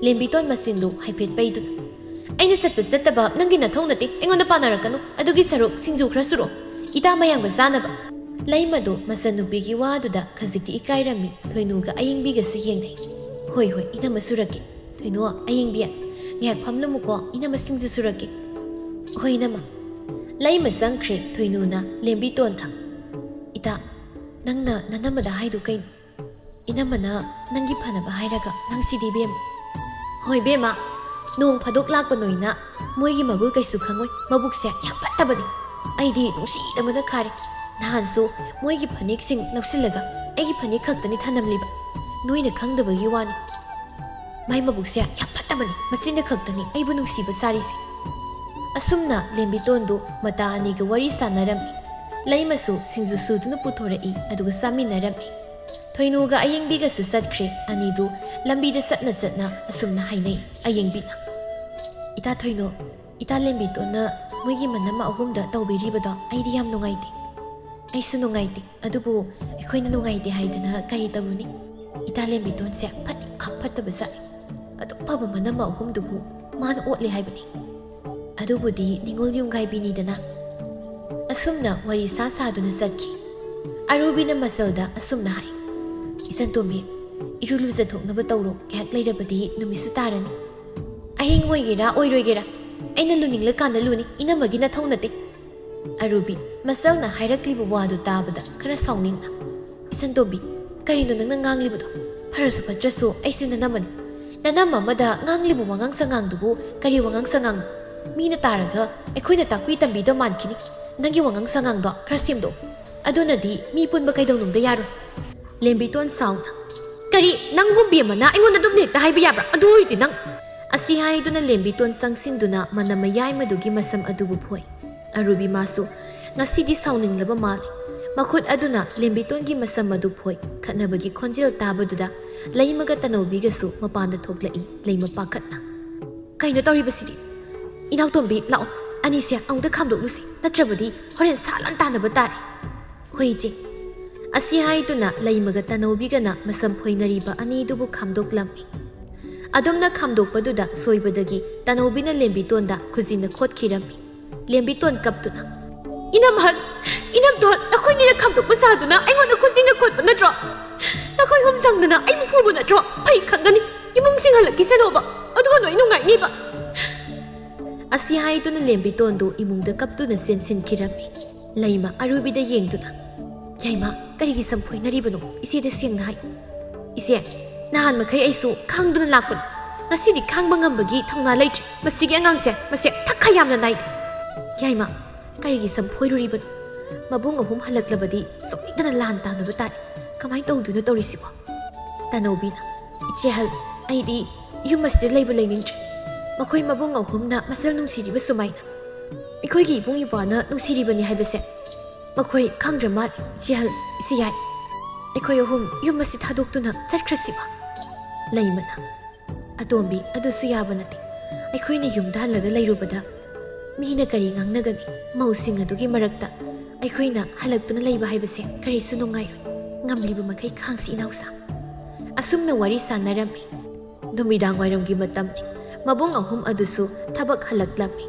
ꯂꯦꯝꯕꯤꯇꯣꯟ ꯃꯆꯤꯟꯗꯨ ꯍꯥꯏꯐꯦꯠ ꯄꯩꯗꯨꯅ ꯑꯩꯅ ꯆꯠꯄ ꯆꯠꯇꯕ ꯅꯪꯒꯤ ꯅꯊꯧ ꯅꯠꯇꯦ ꯑꯩꯉꯣꯟꯗ ꯄꯥꯅꯔꯛꯀꯅꯨ ꯑꯗꯨꯒꯤ ꯁꯔꯨꯛ ꯁꯤꯡꯖꯨ ꯈꯔ ꯁꯨꯔꯣ ꯏꯇꯥ ꯃꯌꯥꯝꯒ ꯆꯥꯅꯕ ꯂꯩꯃꯗꯨ ꯃꯆꯟꯅꯨꯄꯤꯒꯤ ꯋꯥꯗꯨꯗ ꯈꯖꯤꯛꯇꯤ ꯏꯀꯥꯏꯔꯝꯃꯤ ꯊꯣꯏꯅꯨꯒ ꯑꯌꯤꯡꯕꯤꯒꯁꯨ ꯌꯦꯡꯅꯩ ꯍꯣꯏ ꯍꯣꯏ ꯏꯅꯝꯃ ꯁꯨꯔꯛꯀꯦ ꯊꯣꯏꯅꯨ ꯑꯌꯤꯡꯕꯤ ꯉꯥꯏꯍꯥꯛ ꯐꯝꯂꯝꯃꯨꯀꯣ ꯏꯅꯝꯃ ꯁꯤꯡꯖꯨ ꯁꯨꯔꯛꯀꯦ ꯍꯣꯏ ꯏꯅꯝꯃ ꯂꯩꯃ ꯆꯪꯈ꯭ꯔꯦ ꯊꯣꯏꯅꯨꯅ ꯂꯦꯝꯕꯤꯇꯣꯟꯗ ꯏꯇꯥ ꯅꯪꯅ ꯅꯅꯝꯃꯗ ꯍꯥꯏꯗꯨ ꯀꯩꯅꯣ ꯏꯅꯝꯃꯅ ꯅꯪꯒꯤ ꯐꯅꯕ ꯍꯥꯏꯔꯒ ꯅꯪ ꯁꯤꯗꯤ ꯕꯦꯝꯃ ꯍꯣꯏ ꯕꯦꯝꯃ ꯅꯣꯡ ꯐꯥꯗꯣꯛ ꯂꯥꯛꯄ ꯅꯣꯏꯅ ꯃꯣꯏꯒꯤ ꯃꯒꯨꯜ ꯀꯩꯁꯨ ꯈꯪꯉꯣꯏ ꯃꯕꯨꯛꯁꯦ ꯌꯥꯝ ꯐꯠꯇꯕꯅꯤ ꯑꯩꯗꯤ ꯅꯨꯡꯁꯤꯗꯕꯅ ꯈꯥꯔꯦ ꯅꯍꯥꯟꯁꯨ ꯃꯣꯏꯒꯤ ꯐꯅꯦꯛꯁꯤꯡ ꯂꯧꯁꯤꯜꯂꯒ ꯑꯩꯒꯤ ꯐꯅꯦꯛ ꯈꯛꯇꯅꯤ ꯊꯅꯝꯂꯤꯕ ꯅꯣꯏꯅ ꯈꯪꯗꯕꯒꯤ ꯋꯥꯅꯤ ꯃꯥꯏ ꯃꯕꯨꯛꯁꯦ ꯌꯥꯝ ꯐꯠꯇꯕꯅꯤ ꯃꯆꯤꯟꯅ ꯈꯛꯇꯅꯤ ꯑꯩꯕꯨ ꯅꯨꯡꯁꯤꯕ ꯁꯥꯔꯤꯁꯦ ꯑꯁꯨꯝꯅ ꯂꯦꯝꯕꯤꯇꯣꯟꯗꯨ ꯃꯇꯥ ꯑꯅꯤꯒ ꯋꯥꯔꯤ ꯁꯥꯟꯅꯔꯝꯃꯤ ꯂꯩꯃꯁꯨ ꯁꯤꯡꯖꯨ ꯁꯨꯗꯨꯅ ꯄꯨꯊꯣꯔꯛꯏ ꯑꯗꯨꯒ ꯆꯥꯃꯤꯟꯅꯔꯝꯃꯤ ꯊꯣꯏꯅꯨꯒ ꯑꯌꯤꯡꯕꯤꯒꯁꯨ ꯆꯠꯈ꯭ꯔꯦ ꯑꯅꯤꯗꯨ ꯂꯝꯕꯤꯗ ꯆꯠꯅ ꯆꯠꯅ ꯑꯁꯨꯝꯅ ꯍꯥꯏꯅꯩ ꯑꯌꯤꯡꯕꯤꯅ ꯏꯇꯥ ꯊꯣꯏꯅꯨ ꯏꯇꯥ ꯂꯦꯝꯕꯤꯇꯣꯟꯅ ꯃꯣꯏꯒꯤ ꯃꯅꯝ ꯑꯍꯨꯝꯗ ꯇꯧꯕꯤꯔꯤꯕꯗꯣ ꯑꯩꯗꯤ ꯌꯥꯝ ꯅꯨꯡꯉꯥꯏꯇꯦ ꯑꯩꯁꯨ ꯅꯨꯡꯉꯥꯏꯇꯦ ꯑꯗꯨꯕꯨ ꯑꯩꯈꯣꯏꯅ ꯅꯨꯡꯉꯥꯏꯇꯦ ꯍꯥꯏꯗꯅ ꯀꯔꯤ ꯇꯧꯔꯨꯅꯤ ꯏꯇꯥ ꯂꯦꯝꯕꯤꯇꯣꯟꯁꯦ ꯐꯠꯈꯛ ꯐꯠꯇꯕ ꯆꯠꯂꯤ ꯑꯗꯨꯛ ꯐꯕ ꯃꯅꯝ ꯑꯍꯨꯝꯗꯨꯕꯨ ꯃꯥꯅ ꯑꯣꯠꯂꯦ ꯍꯥꯏꯕꯅꯤ ꯑꯗꯨꯕꯨꯗꯤ ꯅꯤꯡꯉꯣꯜ ꯌꯨꯝꯒꯥꯏꯕꯤꯅꯤꯗꯅ ꯑꯁꯨꯝꯅ ꯋꯥꯔꯤ ꯁꯥꯗꯨꯅ ꯆꯠꯈꯤ ꯑꯔꯨꯕꯤꯅ ꯃꯆꯜꯗ ꯑꯁꯨꯝꯅ ꯍꯥꯏ ꯏꯆꯟꯇꯣꯝꯕꯤ ꯏꯔꯨ ꯂꯨꯖꯊꯣꯛꯅꯕ ꯇꯧꯔꯣ ꯉꯥꯏꯍꯥꯛ ꯂꯩꯔꯕꯗꯤ ꯅꯨꯃꯤꯠꯁꯨ ꯇꯥꯔꯅꯤ ꯑꯍꯤꯡ ꯑꯣꯏꯒꯦꯔꯥ ꯑꯣꯏꯔꯣꯏꯒꯦꯔꯥ ꯑꯩꯅ ꯂꯨꯅꯤꯡꯂꯀꯥꯟꯗ ꯂꯨꯅꯤ ꯏꯅꯝꯃꯒꯤ ꯅꯊꯧ ꯅꯠꯇꯦ ꯑꯔꯨꯕꯤ ꯃꯆꯜꯅ ꯍꯥꯏꯔꯛꯂꯤꯕ ꯋꯥꯗꯨ ꯇꯥꯕꯗ ꯈꯔ ꯁꯥꯎꯅꯤꯡꯅ ꯏꯆꯟꯇꯣꯝꯕꯤ ꯀꯔꯤꯅꯣ ꯅꯪꯅ ꯉꯥꯡꯂꯤꯕꯗꯣ ꯐꯔꯁꯨ ꯐꯠꯇ꯭ꯔꯁꯨ ꯑꯩꯁꯦ ನನ್ನಮ್ಮꯅꯤ ನನ್ನಮ್ಮ ಅಮ್ಮದ ꯉꯥꯡꯂꯤꯕ ꯋꯥꯉꯥꯡ ꯁꯉꯥꯡꯗꯨꯕꯨ ꯀꯔꯤ ꯋꯥꯉꯥꯡ ꯁꯉꯥꯡꯅꯣ ꯃꯤꯅ ꯇꯥꯔꯒ ꯑꯩꯈꯣꯏꯅ ꯇꯥꯛꯄꯤ ꯇꯝꯕꯤꯗ ꯃꯥꯟꯈꯤꯅꯤ ꯅꯪꯒꯤ ꯋꯥꯉꯥꯡ ꯁꯉꯥꯡꯗꯣ ꯈꯔ ꯁꯦꯝꯗꯣꯛ ꯑꯗꯨꯅꯗꯤ ꯃꯤ ꯄꯨꯟꯕ ꯀꯩꯗꯧꯅꯨꯡꯗ ꯌꯥꯔꯣꯏ ꯂꯦꯝꯕꯤꯇꯣꯟ ꯁꯥꯎꯅ ꯀꯔꯤ ꯅꯪꯕꯨ ꯕꯦꯝꯃꯅ ꯑꯩꯉꯣꯟꯗ ꯑꯗꯨꯝ ꯍꯦꯛꯇ ꯍꯥꯏꯕ ꯌꯥꯕ꯭ꯔꯥ ꯑꯗꯨ ꯑꯣꯏꯔꯗꯤ ꯅꯪ ꯑꯁꯤ ꯍꯥꯏꯗꯨꯅ ꯂꯦꯝꯕꯤꯇꯣꯟ ꯆꯪꯁꯤꯟꯗꯨꯅ ꯃꯅꯝ ꯃꯌꯥꯏꯃꯗꯨꯒꯤ ꯃꯁꯝ ꯑꯗꯨꯕꯨ ꯐꯣꯏ ꯑꯔꯨꯕꯤ ꯃꯥꯁꯨ ꯉꯁꯤꯗꯤ ꯁꯥꯎꯅꯤꯡꯂꯕ ꯃꯥꯜꯂꯤ ꯃꯈꯨꯠ ꯑꯗꯨꯅ ꯂꯦꯝꯕꯤꯇꯣꯟꯒꯤ ꯃꯁꯝ ꯑꯗꯨ ꯐꯣꯏ ꯈꯠꯅꯕꯒꯤ ꯈꯣꯟꯖꯦꯜ ꯇꯥꯕꯗꯨꯗ ꯂꯩꯃꯒ ꯇꯅꯧꯕꯤꯒꯁꯨ ꯃꯄꯥꯟꯗ ꯊꯣꯛꯂꯛꯏ ꯂꯩꯃ ꯄꯥꯈꯠꯅ ꯀꯩꯅꯣ ꯇꯧꯔꯤꯕꯁꯤꯗꯤ ꯏꯅꯥꯎꯇꯣꯝꯕꯤ ꯂꯥꯛꯑꯣ ꯑꯅꯤꯁꯦ ꯑꯃꯨꯛꯇ ꯈꯥꯝꯗꯣꯛꯂꯨꯁꯤ ꯅꯠꯇ꯭ꯔꯕꯗꯤ ꯍꯣꯔꯦꯟ ꯁꯥꯂꯥꯟ ꯇꯥꯅꯕ ꯇꯥꯔꯦ ꯍꯣꯏ ꯏꯆꯦ ꯑꯁꯤ ꯍꯥꯏꯗꯨꯅ ꯂꯩꯃꯒ ꯇꯅꯧꯕꯤꯒꯅ ꯃꯁꯝ ꯐꯣꯏꯅꯔꯤꯕ ꯑꯅꯤꯗꯨꯕꯨ ꯈꯥꯝꯗꯣꯛꯂꯝꯃꯤ ꯑꯗꯨꯝꯅ ꯈꯥꯝꯗꯣꯛꯄꯗꯨꯗ ꯁꯣꯏꯕꯗꯒꯤ ꯇꯅꯧꯕꯤꯅ ꯂꯦꯝꯕꯤꯇꯣꯟꯗ ꯈꯨꯖꯤꯟꯅ ꯈꯣꯠꯈꯤꯔꯝꯃꯤ ꯂꯦꯝꯕꯤꯇꯣꯟ ꯀꯞꯇꯨꯅ ꯏꯅꯝꯍꯜ ꯏꯅꯝꯇꯣꯟ ꯑꯩꯈꯣꯏꯅꯤꯅ ꯈꯥꯝꯗꯣꯛꯄ ꯁꯥꯗꯨꯅ ꯑꯩꯉꯣꯟꯗ ꯈꯨꯖꯤꯟꯅ ꯈꯣꯠꯄ ꯅꯠꯇ꯭ꯔꯣ ꯅꯈꯣꯏ ꯍꯨꯝ ꯆꯪꯗꯅ ꯑꯩꯕꯨ ꯐꯨꯕ ꯅꯠꯇ꯭ꯔꯣ ꯑꯩ ꯈꯪꯒꯅꯤ ꯏꯃꯨꯡꯁꯤꯡ ꯍꯜꯂꯛꯈꯤꯁꯅꯣꯕ ꯑꯗꯨꯒ ꯅꯣꯏ ꯅꯨꯡꯉꯥꯏꯅꯤꯕ ꯑꯁꯤ ꯍꯥꯏꯗꯨꯅ ꯂꯦꯝꯕꯤꯇꯣꯟꯗꯨ ꯏꯃꯨꯡꯗ ꯀꯞꯇꯨꯅ ꯆꯦꯟꯁꯤꯟꯈꯤꯔꯝꯃꯤ ꯂꯩꯃ ꯑꯔꯨꯕꯤꯗ ꯌꯦꯡꯗꯨꯅ ꯌꯥꯏꯃ ꯀꯔꯤꯒꯤ ꯁꯝꯐꯣꯏꯅꯔꯤꯕꯅꯣ ꯏꯆꯦꯗ ꯁꯦꯡꯅ ꯍꯥꯏ ꯏꯆꯦ ꯅꯍꯥꯟ ꯃꯈꯩ ꯑꯩꯁꯨ ꯈꯥꯡꯗꯨꯅ ꯂꯥꯛꯄꯅꯤ ꯉꯁꯤꯗꯤ ꯈꯥꯡꯕ ꯉꯝꯕꯒꯤ ꯊꯧꯅꯥ ꯂꯩꯇ꯭ꯔꯤ ꯃꯁꯤꯒꯤ ꯑꯉꯥꯡꯁꯦ ꯃꯁꯦ ꯊꯛꯈ ꯌꯥꯝꯅ ꯅꯥꯏꯗꯦ ꯌꯥꯏꯃ ꯀꯔꯤꯒꯤ ꯁꯝꯐꯣꯏꯔꯨꯔꯤꯕꯅꯣ ꯃꯕꯨꯡ ꯑꯍꯨꯝ ꯍꯜꯂꯛꯂꯕꯗꯤ ꯁꯣꯏꯗꯅ ꯂꯥꯟ ꯇꯥꯅꯕ ꯇꯥꯔꯦ ꯀꯃꯥꯏꯅ ꯇꯧꯗꯣꯏꯅꯣ ꯇꯧꯔꯤꯁꯤꯕꯣ ꯇꯅꯧꯕꯤꯅ ꯏꯆꯦꯍꯜ ꯑꯩꯗꯤ ꯌꯨꯝ ꯑꯁꯤꯗ ꯂꯩꯅꯤꯡꯗ꯭ꯔꯦ ꯃꯈꯣꯏ ꯃꯕꯨꯡ ꯑꯍꯨꯝꯅ ꯃꯆꯜ ꯅꯨꯡꯁꯤꯔꯤꯕ ꯁꯨꯃꯥꯏꯅ ꯑꯩꯈꯣꯏꯒꯤ ꯏꯕꯨꯡ ꯏꯄ꯭ꯋꯥꯅ ꯅꯨꯡꯁꯤꯔꯤꯕꯅꯤ ꯍꯥꯏꯕꯁꯦ ꯃꯈꯣꯏ ꯈꯪꯗ꯭ꯔ ꯃꯥꯜꯂꯦ ꯏꯆꯦꯍꯜ ꯏꯆꯦꯌꯥꯏ ꯑꯩꯈꯣꯏ ꯑꯍꯨꯝ ꯌꯨꯝ ꯑꯁꯤ ꯊꯥꯗꯣꯛꯇꯨꯅ ꯆꯠꯈ꯭ꯔꯁꯤꯕ ꯂꯩꯃꯅ ꯑꯇꯣꯝꯕꯤ ꯑꯗꯨꯁꯨ ꯌꯥꯕ ꯅꯠꯇꯦ ꯑꯩꯈꯣꯏꯅ ꯌꯨꯝꯗ ꯍꯜꯂꯒ ꯂꯩꯔꯨꯕꯗ ꯃꯤꯅ ꯀꯔꯤ ꯉꯥꯡꯅꯒꯅꯤ ꯃꯧꯁꯤꯡ ꯑꯗꯨꯒꯤ ꯃꯔꯛꯇ ꯑꯩꯈꯣꯏꯅ ꯍꯜꯂꯛꯇꯨꯅ ꯂꯩꯕ ꯍꯥꯏꯕꯁꯦ ꯀꯔꯤꯁꯨ ꯅꯨꯡꯉꯥꯏꯔꯣꯏ ꯉꯝꯂꯤꯕ ꯃꯈꯩ ꯈꯥꯡꯁꯤ ꯏꯅꯥꯎꯁꯥ ꯑꯁꯨꯝꯅ ꯋꯥꯔꯤ ꯁꯥꯟꯅꯔꯝꯃꯤ ꯅꯨꯃꯤꯗꯥꯡ ꯋꯥꯏꯔꯝꯒꯤ ꯃꯇꯝꯅꯤ ꯃꯕꯨꯡ ꯑꯍꯨꯝ ꯑꯗꯨꯁꯨ ꯊꯕꯛ ꯍꯜꯂꯛꯂꯝꯃꯤ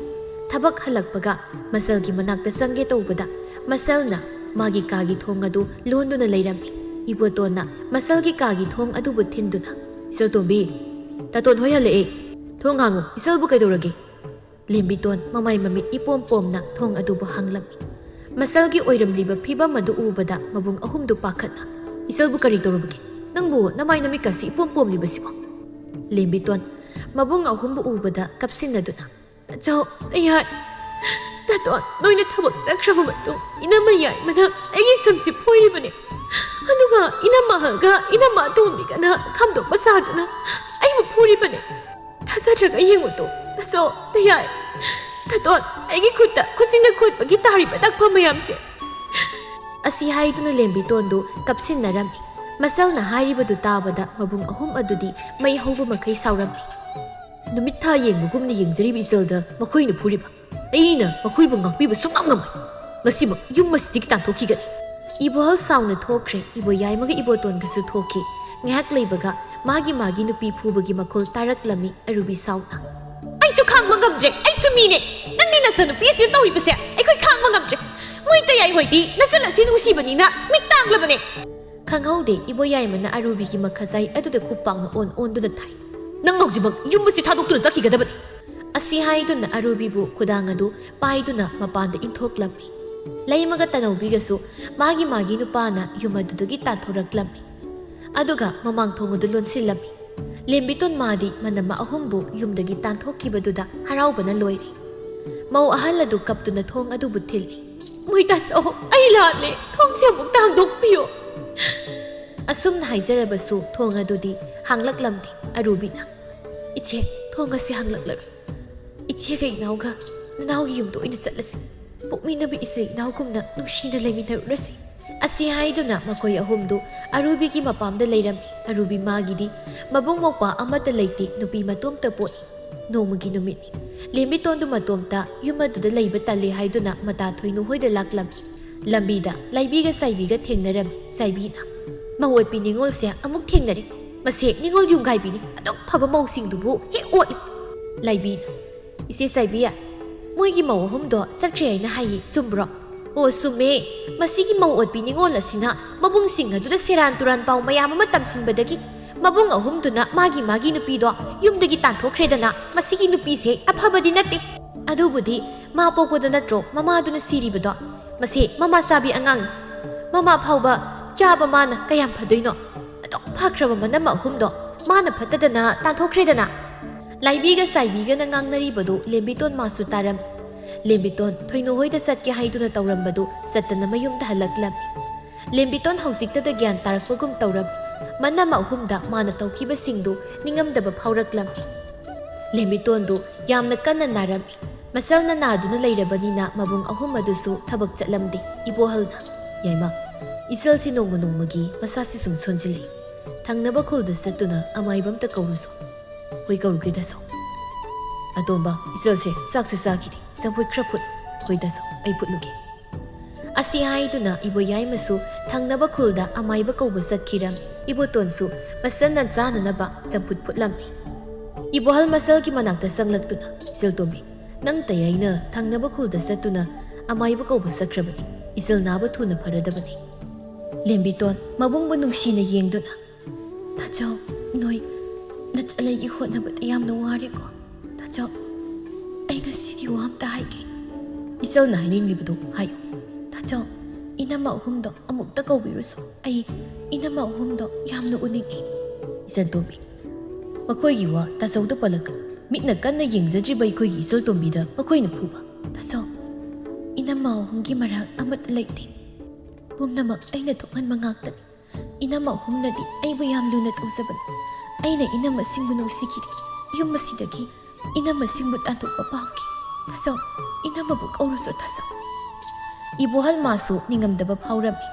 ꯊꯕꯛ ꯍꯜꯂꯛꯄꯒ ꯃꯁꯜꯒꯤ ꯃꯅꯥꯛꯇ ꯆꯪꯒꯦ ꯇꯧꯕꯗ ꯃꯁꯜꯅ ꯃꯥꯒꯤ ꯀꯥꯒꯤ ꯊꯣꯡ ꯑꯗꯨ ꯂꯣꯟꯗꯨꯅ ꯂꯩꯔꯝꯃꯤ ꯏꯕꯣꯇꯣꯟꯅ ꯃꯁꯜꯒꯤ ꯀꯥꯒꯤ ꯊꯣꯡ ꯑꯗꯨꯕꯨ ꯊꯤꯟꯗꯨꯅ ꯏꯆꯜꯇꯣꯝꯕꯤ ꯇꯥꯇꯣꯟ ꯍꯣꯏ ꯍꯜꯂꯛꯑꯦ ꯊꯣꯡ ꯍꯥꯡꯉꯨ ꯏꯆꯜꯕꯨ ꯀꯩꯗꯧꯔꯒꯦ ꯂꯦꯝꯕꯤꯇꯣꯟ ꯃꯃꯥꯏ ꯃꯃꯤꯠ ꯏꯄꯣꯝ ꯄꯣꯝꯅ ꯊꯣꯡ ꯑꯗꯨꯕꯨ ꯍꯥꯡꯂꯝꯃꯤ ꯃꯁꯜꯒꯤ ꯑꯣꯏꯔꯝꯂꯤꯕ ꯐꯤꯕꯝ ꯑꯗꯨ ꯎꯕꯗ ꯃꯕꯨꯡ ꯑꯍꯨꯝꯗꯨ ꯄꯥꯈꯠꯅ ꯏꯆꯜꯕꯨ ꯀꯔꯤ ꯇꯧꯔꯕꯒꯦ ꯅꯪꯕꯨ ꯅꯃꯥꯏ ꯅꯃꯤꯠꯀꯁꯤ ꯏꯄꯣꯝ ꯄꯣꯝꯂꯤꯕꯁꯤꯕꯣ ꯂꯦꯝꯕꯤꯇꯣꯟ ꯃꯕꯨꯡ ꯑꯍꯨꯝꯕꯨ ꯎꯕꯗ ꯀꯞꯁꯤꯟꯅꯗꯨꯅ ꯆꯥꯎ ꯑꯩꯍꯥꯏ ꯇꯥꯇꯣꯟ ꯅꯣꯏꯅ ꯊꯕꯛ ꯆꯠꯈ꯭ꯔꯕ ꯃꯇꯨꯡ ꯏꯅꯝꯃ ꯌꯥꯏꯃꯅ ꯑꯩꯒꯤ ꯁꯝꯁꯤ ꯐꯣꯏꯔꯤꯕꯅꯦ ꯑꯗꯨꯒ ꯏꯅꯝꯃꯍꯜꯒ ꯏꯅꯝꯃ ꯑꯇꯣꯝꯕꯤꯒꯅ ꯈꯥꯝꯗꯣꯛꯄ ꯁꯥꯗꯨꯅ ꯑꯩꯕꯨ ꯐꯨꯔꯤꯕꯅꯦ ꯊꯥꯖꯗ꯭ꯔꯒ ꯌꯦꯡꯉꯨꯇꯣ ꯅꯁꯣ ꯅꯌꯥꯏ ꯇꯥꯇꯣꯟ ꯑꯩꯒꯤ ꯈꯨꯠꯇ ꯈꯨꯠꯁꯤꯅ ꯈꯣꯠꯄꯒꯤ ꯇꯥꯔꯤꯕ ꯗꯥꯛꯐꯝ ꯃꯌꯥꯝꯁꯦ ꯑꯁꯤ ꯍꯥꯏꯗꯨꯅ ꯂꯦꯝꯕꯤꯇꯣꯟꯗꯨ ꯀꯞꯁꯤꯟꯅꯔꯝꯃꯤ ꯃꯁꯜꯅ ꯍꯥꯏꯔꯤꯕꯗꯨ ꯇꯥꯕꯗ ꯃꯕꯨꯡ ꯑꯍꯨꯝ ꯑꯗꯨꯗꯤ ꯃꯩ ꯍꯧꯕ ꯃꯈꯩ ꯁꯥꯎꯔꯝꯃꯤ ꯅꯨꯃꯤꯠ ꯊꯥ ꯌꯦꯡꯕꯒꯨꯝꯅ ꯌꯦꯡꯖꯔꯤꯕ ꯏꯆꯜꯗ ꯃꯈꯣꯏꯅ ꯐꯨꯔꯤꯕ ꯑꯩꯅ ꯃꯈꯣꯏꯕꯨ ꯉꯥꯛꯄꯤꯕ ꯁꯨꯡꯉꯝ ꯉꯝꯃꯣꯏ ꯉꯁꯤꯃꯛ ꯌꯨꯝ ꯑꯁꯤꯗꯒꯤ ꯇꯥꯟꯊꯣꯛꯈꯤꯒꯅꯤ ꯏꯕꯣꯍꯜ ꯁꯥꯎꯅ ꯊꯣꯛꯈ꯭ꯔꯦ ꯏꯕꯣꯌꯥꯏꯃꯒ ꯏꯕꯣꯇꯣꯟꯒꯁꯨ ꯊꯣꯛꯈꯤ ꯉꯥꯏꯍꯥꯛ ꯂꯩꯕꯒ ꯃꯥꯒꯤ ꯅꯨꯄꯤ ꯐꯨꯕꯒꯤ ꯃꯈꯣꯜ ꯇꯥꯔꯛꯂꯝꯃꯤ ꯑꯔꯨꯕꯤ ꯁꯥꯎꯅ ꯑꯩꯁꯨ ꯈꯥꯡꯕ ꯉꯝꯗ꯭ꯔꯦ ꯑꯩꯁꯨ ꯃꯤꯅꯦ ꯅꯪꯗꯤ ꯅꯆꯟꯅꯨꯄꯤꯁꯤꯅ ꯇꯧꯔꯤꯕꯁꯦ ꯑꯩꯈꯣꯏ ꯈꯥꯡꯕ ꯉꯝꯗ꯭ꯔꯦ ꯃꯣꯏ ꯇꯌꯥꯏ ꯍꯣꯏꯗꯤ ꯅꯆꯟ ꯑꯁꯤ ꯅꯨꯡꯁꯤꯕꯅꯤꯅ ꯃꯤꯠ ꯇꯥꯡꯂꯕꯅꯦ ꯈꯪꯍꯧꯗꯦ ꯏꯕꯣꯌꯥꯏꯃꯅ ꯑꯔꯨꯕꯤꯒꯤ ꯃꯈꯖꯥꯏ ꯑꯗꯨꯗ ꯈꯨꯄꯥꯛꯅ ꯑꯣꯟꯗꯨꯅ ꯊꯥꯏ ꯅꯪ ꯍꯧꯖꯤꯛꯃꯛ ꯌꯨꯝ ꯑꯁꯤ ꯊꯥꯗꯣꯛꯇꯨꯅ ꯆꯠꯈꯤꯒꯗꯕꯅꯤ ꯑꯁꯤ ꯍꯥꯏꯗꯨꯅ ꯑꯔꯨꯕꯤꯕꯨ ꯈꯨꯗꯥꯡ ꯑꯗꯨ ꯄꯥꯏꯗꯨꯅ ꯃꯄꯥꯟꯗ ꯏꯟꯊꯣꯛꯂꯝꯃꯤ ꯂꯩꯃꯒ ꯇꯅꯧꯕꯤꯒꯁꯨ ꯃꯥꯒꯤ ꯅꯨꯄꯥꯅ ꯌꯨꯝ ꯑꯗꯨꯗꯒꯤ ꯇꯥꯟꯊꯣꯔꯛꯂꯝꯃꯤ ꯑꯗꯨꯒ ꯃꯃꯥꯡꯊꯣꯡ ꯑꯗꯨ ꯂꯣꯟꯁꯤꯜꯂꯝꯃꯤ ꯂꯦꯝꯕꯤꯇꯣꯟ ꯃꯥꯗꯤ ꯃꯅꯝ ꯑꯍꯨꯝꯕꯨ ꯌꯨꯝꯗꯒꯤ ꯇꯥꯟꯊꯣꯛꯈꯤꯕꯗꯨꯗ ꯍꯔꯥꯎꯕꯅ ꯂꯣꯏꯔꯦ ꯃꯧ ꯑꯍꯜ ꯑꯗꯨ ꯀꯞꯇꯨꯅ ꯊꯣꯡ ꯑꯗꯨꯕꯨ ꯊꯤꯜꯂꯤ ꯃꯣꯏ ꯇꯥꯁꯧ ꯑꯩ ꯂꯥꯜꯂꯦ ꯊꯣꯡꯁꯦ ꯑꯃꯨꯛꯇ ꯍꯥꯡꯗꯣꯛꯄꯤꯌꯣ ꯑꯁꯨꯝꯅ ꯍꯥꯏꯖꯔꯕꯁꯨ ꯊꯣꯡ ꯑꯗꯨꯗꯤ ꯍꯥꯡꯂꯛꯂꯝꯗꯦ ꯑꯔꯨꯕꯤꯅ ꯏꯆꯦ ꯊꯣꯡ ꯑꯁꯤ ꯍꯥꯡꯂꯛꯂꯔꯣꯏ ꯏꯆꯦꯒ ꯏꯅꯥꯎꯒ ꯅꯅꯥꯎꯒꯤ ꯌꯨꯝꯗ ꯑꯣꯏꯅ ꯆꯠꯂꯁꯤ ꯄꯣꯛꯃꯤꯟꯅꯕ ꯏꯆꯦ ꯏꯅꯥꯎꯒꯨꯝꯅ ꯅꯨꯡꯁꯤꯅ ꯂꯩꯃꯤꯟꯅꯔꯨꯔꯁꯤ ꯑꯁꯤ ꯍꯥꯏꯗꯨꯅ ꯃꯈꯣꯏ ꯑꯍꯨꯝꯗꯨ ꯑꯔꯨꯕꯤꯒꯤ ꯃꯄꯥꯝꯗ ꯂꯩꯔꯝꯃꯤ ꯑꯔꯨꯕꯤ ꯃꯥꯒꯤꯗꯤ ꯃꯕꯨꯡ ꯃꯧꯄ꯭ꯋꯥ ꯑꯃꯠꯇ ꯂꯩꯇꯦ ꯅꯨꯄꯤ ꯃꯇꯣꯝꯇ ꯄꯣꯛꯏ ꯅꯣꯡꯃꯒꯤ ꯅꯨꯃꯤꯠꯅꯤ ꯂꯦꯝꯕꯤꯇꯣꯟꯗꯨ ꯃꯇꯣꯝꯇ ꯌꯨꯝ ꯑꯗꯨꯗ ꯂꯩꯕ ꯇꯜꯂꯦ ꯍꯥꯏꯗꯨꯅ ꯃꯇꯥ ꯊꯣꯏꯅꯨ ꯍꯣꯏꯗ ꯂꯥꯛꯂꯝꯃꯤ ꯂꯝꯕꯤꯗ ꯂꯥꯏꯕꯤꯒ ꯁꯥꯏꯕꯤꯒ ꯊꯦꯡꯅꯔꯝꯃꯤ ꯁꯥꯏꯕꯤꯅ ꯃꯧ ꯑꯣꯠꯄꯤ ꯅꯤꯉꯣꯜꯁꯦ ꯑꯃꯨꯛ ꯊꯦꯡꯅꯔꯦ ꯃꯁꯦ ꯅꯤꯉꯣꯜ ꯌꯨꯝꯒꯥꯏꯕꯤꯅꯤ ꯑꯗꯨꯛ ꯐꯕ ꯃꯧꯁꯤꯡꯗꯨꯕꯨ ꯍꯦꯛ ꯑꯣꯠꯂꯤ ꯂꯥꯏꯕꯤꯅ ꯏꯆꯦ ꯁꯥꯏꯕꯤ ꯃꯣꯏꯒꯤ ꯃꯧ ꯑꯍꯨꯝꯗꯣ ꯆꯠꯈ꯭ꯔꯦ ꯍꯥꯏꯅ ꯍꯥꯏꯌꯦ ꯆꯨꯝꯕ꯭ꯔꯣ ꯑꯣ ꯆꯨꯝꯃꯦ ꯃꯁꯤꯒꯤ ꯃꯧ ꯑꯣꯠꯄꯤ ꯅꯤꯉꯣꯜ ꯑꯁꯤꯅ ꯃꯕꯨꯡꯁꯤꯡ ꯑꯗꯨꯗ ꯁꯦꯔꯥꯟ ꯇꯨꯔꯥꯟ ꯄꯥꯎ ꯃꯌꯥꯝ ꯑꯃ ꯇꯝꯁꯤꯟꯕꯗꯒꯤ ꯃꯕꯨꯡ ꯑꯍꯨꯝꯗꯨꯅ ꯃꯥꯒꯤ ꯅꯨꯄꯤꯗꯣ ꯌꯨꯝꯗꯒꯤ ꯇꯥꯟꯊꯣꯛꯈ꯭ꯔꯦꯗꯅ ꯃꯁꯤꯒꯤ ꯅꯨꯄꯤꯁꯦ ꯑꯐꯕꯗꯤ ꯅꯠꯇꯦ ꯑꯗꯨꯕꯨꯗꯤ ꯃꯥ ꯄꯣꯛꯄꯗ ꯅꯠꯇ꯭ꯔꯣ ꯃꯃꯥꯗꯨꯅ ꯁꯤꯔꯤꯕꯗꯣ ꯃꯁꯤ ꯃꯃꯥ ꯆꯥꯕꯤ ꯑꯉꯥꯡꯅꯤ ꯃꯃꯥ ꯐꯥꯎꯕ ꯆꯥꯕ ꯃꯥꯅ ꯀꯌꯥꯝ ꯐꯗꯣꯏꯅꯣ ꯑꯗꯨꯛ ꯐꯈ꯭ꯔꯕ ꯃꯅꯝ ꯑꯍꯨꯝꯗꯣ ꯃꯥꯅ ꯐꯠꯇꯗꯅ ꯇꯥꯟꯊꯣꯛꯈ꯭ꯔꯦꯗꯅ ꯂꯥꯏꯕꯤꯒ ꯁꯥꯏꯕꯤꯒꯅ ꯉꯥꯡꯅꯔꯤꯕꯗꯨ ꯂꯦꯝꯕꯤꯇꯣꯟ ꯃꯥꯁꯨ ꯇꯥꯔꯝꯃꯤ ꯂꯦꯝꯕꯤꯇꯣꯟ ꯊꯣꯏꯅꯨ ꯍꯣꯏꯗ ꯆꯠꯀꯦ ꯍꯥꯏꯗꯨꯅ ꯇꯧꯔꯝꯕꯗꯨ ꯆꯠꯇꯅ ꯃꯌꯨꯝꯗ ꯍꯜꯂꯛꯂꯝꯃꯤ ꯂꯦꯝꯕꯤꯇꯣꯟ ꯍꯧꯖꯤꯛꯇꯗ ꯒ꯭ꯌꯥꯟ ꯇꯥꯔꯛꯄꯒꯨം ꯇꯧꯔꯝꯃꯤ ꯃꯅꯝ ꯑꯍꯨꯝꯗ ꯃꯥꯅ ꯇꯧꯈꯤꯕꯁꯤꯡꯗꯨ ꯅꯤꯡꯉꯝꯗꯕ ꯐꯥꯎꯔꯛꯂꯝꯃꯤ ꯂꯦꯝꯕꯤꯇꯣꯟꯗꯨ ꯌꯥꯝꯅ ꯀꯟꯅ ꯅꯥꯔꯝꯃꯤ ꯃꯁꯜꯅ ꯅꯥꯗꯨꯅ ꯂꯩꯔꯕꯅꯤꯅ ꯃꯕꯨꯡ ꯑꯍꯨꯝ ꯑꯗꯨꯁꯨ ꯊꯕꯛ ꯆꯠꯂꯝꯗꯦ ꯏꯕꯣꯍꯜꯅ ꯌꯥꯏꯃ ꯏꯆꯜꯁꯤ ꯅꯣꯡꯃ ꯅꯣꯡꯃꯒꯤ ꯃꯁꯥꯁꯤ ꯁꯨꯝ ꯁꯣꯟꯖꯤꯜꯂꯤ ꯊꯪꯅꯕ ꯈꯨꯜꯗ ꯆꯠꯇꯨꯅ ꯑꯃꯥꯏꯕ ꯑꯝꯇ ꯀꯧꯔꯨꯁꯣ ꯍꯣꯏ ꯀꯧꯔꯨꯒꯦ ꯗꯥꯁꯧ ꯑꯇꯣꯝꯕ ꯏꯆꯜꯁꯦ ꯆꯥꯛꯁꯨ ꯆꯥꯈꯤꯗꯦ ꯆꯝꯐꯨꯠ ꯈꯔ ꯐꯨꯠ ꯍꯣꯏ ꯗꯥꯁꯧ ꯑꯩ ꯐꯨꯠꯂꯨꯒꯦ ꯑꯁꯤ ꯍꯥꯏꯗꯨꯅ ꯏꯕꯣꯌꯥꯏꯃꯁꯨ ꯊꯪꯅꯕ ꯈꯨꯜꯗ ꯑꯃꯥꯏꯕ ꯀꯧꯕ ꯆꯠꯈꯤꯔꯝꯃꯤ ꯏꯕꯣꯇꯣꯟꯁꯨ ꯃꯁꯜꯅ ꯆꯥꯅꯅꯕ ꯆꯝꯐꯨꯠ ꯐꯨꯠꯂꯝꯃꯤ ꯏꯕꯣꯍꯜ ꯃꯁꯜꯒꯤ ꯃꯅꯥꯛꯇ ꯆꯪꯂꯛꯇꯨꯅ ꯏꯆꯜꯇꯣꯝꯕꯤ ꯅꯪ ꯇꯌꯥꯏꯅ ꯊꯪꯅꯕ ꯈꯨꯜꯗ ꯆꯠꯇꯨꯅ ꯑꯃꯥꯏꯕ ꯀꯧꯕ ꯆꯠꯈ꯭ꯔꯕꯅꯤ ꯏꯆꯜ ꯅꯥꯕ ꯊꯨꯅ ꯐꯔꯗꯕꯅꯤ ꯂꯦꯝꯕꯤꯇꯣꯟ ꯃꯕꯨꯡꯕꯨ ꯅꯨꯡꯁꯤꯅ ꯌꯦꯡꯗꯨꯅ ꯇꯥꯆꯧ ꯅꯣꯏ ꯅꯆꯜꯂꯩꯒꯤ ꯍꯣꯠꯅꯕꯗ ꯌꯥꯝꯅ ꯋꯥꯔꯦꯀꯣ ꯇꯥꯆꯧ ꯑꯩ ꯉꯁꯤꯗꯤ ꯋꯥ ꯑꯝꯇ ꯍꯥꯏꯒꯦ ꯏꯆꯜꯅ ꯍꯥꯏꯅꯤꯡꯂꯤꯕꯗꯨ ꯍꯥꯏꯌꯨ ꯇꯥꯆꯧ ꯏꯅꯝꯃ ꯑꯍꯨꯝꯗꯣ ꯑꯃꯨꯛꯇ ꯀꯧꯕꯤꯔꯨꯁꯣ ꯑꯩ ꯏꯅꯝꯃ ꯑꯍꯨꯝꯗꯣ ꯌꯥꯝꯅ ꯎꯅꯤꯡꯉꯤ ꯏꯆꯟꯇꯣꯝꯕꯤ ꯃꯈꯣꯏꯒꯤ ꯋꯥ ꯇꯥꯆꯧꯗ ꯄꯜꯂꯛꯀꯅꯨ ꯃꯤꯠꯅ ꯀꯟꯅ ꯌꯦꯡꯖꯗ꯭ꯔꯤꯕ ꯑꯩꯈꯣꯏꯒꯤ ꯏꯆꯜꯇꯣꯝꯕꯤꯗ ꯃꯈꯣꯏꯅ ꯐꯨꯕ ꯇꯥꯆꯧ ꯏꯅꯝꯃ ꯑꯍꯨꯝꯒꯤ ꯃꯔꯥꯜ ꯑꯃꯠꯇ ꯂꯩꯇꯦ ꯄꯨꯝꯅꯃꯛ ꯑꯩꯅ ꯊꯣꯛꯍꯟꯕ ꯉꯥꯛꯇꯅꯤ ꯏꯅꯝꯃ ꯑꯍꯨꯝꯅꯗꯤ ꯑꯩꯕꯨ ꯌꯥꯝ ꯂꯨꯅ ꯇꯧꯖꯕꯅꯤ ꯑꯩꯅ ꯏꯅꯝꯃꯁꯤꯡꯕꯨ ꯅꯨꯡꯁꯤꯈꯤꯗꯦ ꯌꯨꯝ ꯑꯁꯤꯗꯒꯤ ꯏꯅꯝꯃꯁꯤꯡꯕꯨ ꯇꯥꯟꯊꯣꯛꯄ ꯄꯥꯝꯈꯤ ꯊꯥꯖꯧ, ꯏꯅꯝꯃꯕꯨ ꯀꯧꯔꯨꯁꯨ ꯊꯥꯖꯧ. ꯏꯕꯣꯍꯜ ꯃꯥꯁꯨ ꯅꯤꯡꯉꯝꯗꯕ ꯐꯥꯎꯔꯝꯃꯤ.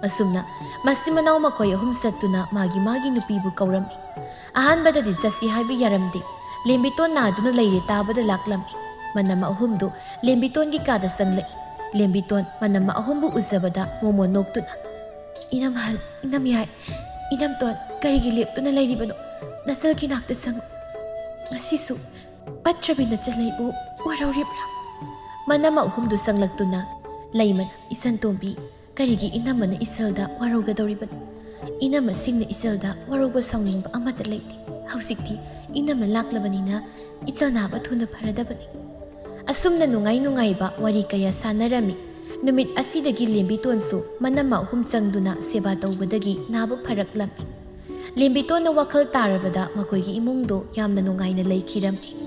ꯑꯁꯨꯝꯅ ꯃꯆꯤꯟ ꯃꯅꯥꯎ ꯃꯈꯣꯏ ꯑꯍꯨꯝ ꯆꯠꯇꯨꯅ ꯃꯥꯒꯤ ꯅꯨꯄꯤꯕꯨ ꯀꯧꯔꯝꯃꯤ. ꯑꯍꯥꯟꯕꯗꯗꯤ ꯆꯠꯁꯤ ꯍꯥꯏꯕ ꯌꯥꯔꯝꯗꯦ. ꯂꯦꯝꯕꯤꯇꯣꯟ ꯅꯥꯗꯨꯅ ꯂꯩꯔꯦ ꯇꯥꯕꯗ ꯂꯥꯛꯂꯝꯃꯤ. ꯃꯅꯝ ꯑꯍꯨꯝꯗꯨ ꯂꯦꯝꯕꯤꯇꯣꯟꯒꯤ ꯀꯥꯗ ꯆꯪꯂꯛꯏ. ꯂꯦꯝꯕꯤꯇꯣꯟ ꯃꯅꯝ ꯑꯍꯨꯝꯕꯨ ꯎꯖꯕꯗ ꯃꯣꯃꯣ ꯅꯣꯛꯇꯨꯅ, "ꯏꯅꯝꯍꯜ, ꯏꯅꯝꯌꯥꯏ, ꯏꯅꯝꯇꯣꯟ, ꯀꯔꯤꯒꯤ ꯂꯦꯞꯇꯨꯅ ꯂꯩꯔꯤꯕꯅꯣ? ꯅꯆꯜꯒꯤ ꯅꯥꯛꯇ ꯆꯪꯉꯨ. ꯉꯁꯤꯁꯨ ꯄꯠꯇ꯭ꯔꯕꯤ ꯅꯆꯜꯂꯩꯕꯨ ꯋꯥꯔꯧꯔꯤꯕ꯭ꯔꯥ?" ꯃꯅꯝ ꯑꯍꯨꯝꯗꯨ ꯆꯪꯂꯛꯇꯨꯅ, "ꯂꯩꯃꯅ, ꯏꯆꯟꯇꯣꯝꯕꯤ, ꯀꯔꯤꯒꯤ ꯏꯅꯝꯃꯅ ꯏꯆꯜꯗ ꯋꯥꯔꯧꯒꯗꯧꯔꯤꯕꯅꯣ? ꯏꯅꯝꯃꯁꯤꯡꯅ ꯏꯆꯜꯗ ꯋꯥꯔꯧꯕ ꯁꯥꯎꯅꯤꯡꯕ ꯑꯃꯠꯇ ꯂꯩꯇꯦ. ꯍꯧꯖꯤꯛꯇꯤ ꯏꯅꯝꯃ ꯂꯥꯛꯂꯕꯅꯤꯅ ꯏꯆꯜ ꯅꯥꯕ ꯊꯨꯅ ꯐꯔꯗꯕꯅꯤ." ꯑꯁꯨꯝꯅ ꯅꯨꯡꯉꯥꯏꯕ ꯋꯥꯔꯤ ꯀꯌꯥ ꯁꯥꯟꯅꯔꯝꯃꯤ. ꯅꯨꯃꯤꯠ ꯑꯁꯤꯗꯒꯤ ꯂꯦꯝꯕꯤꯇꯣꯟꯁꯨ ꯃꯅꯝ ꯑꯍꯨꯝ ꯆꯪꯗꯨꯅ ꯁꯦꯕꯥ ꯇꯧꯕꯗꯒꯤ ꯅꯥꯕ ꯐꯔꯛꯂꯝꯃꯤ. ꯂꯦꯝꯕꯤꯇꯣꯟꯅ ꯋꯥꯈꯜ ꯇꯥꯔꯕꯗ ꯃꯈꯣꯏꯒꯤ ꯏꯃꯨꯡꯗꯣ ꯌꯥꯝꯅ ꯅꯨꯡꯉꯥꯏꯅ ꯂꯩꯈꯤꯔꯝꯃꯤ.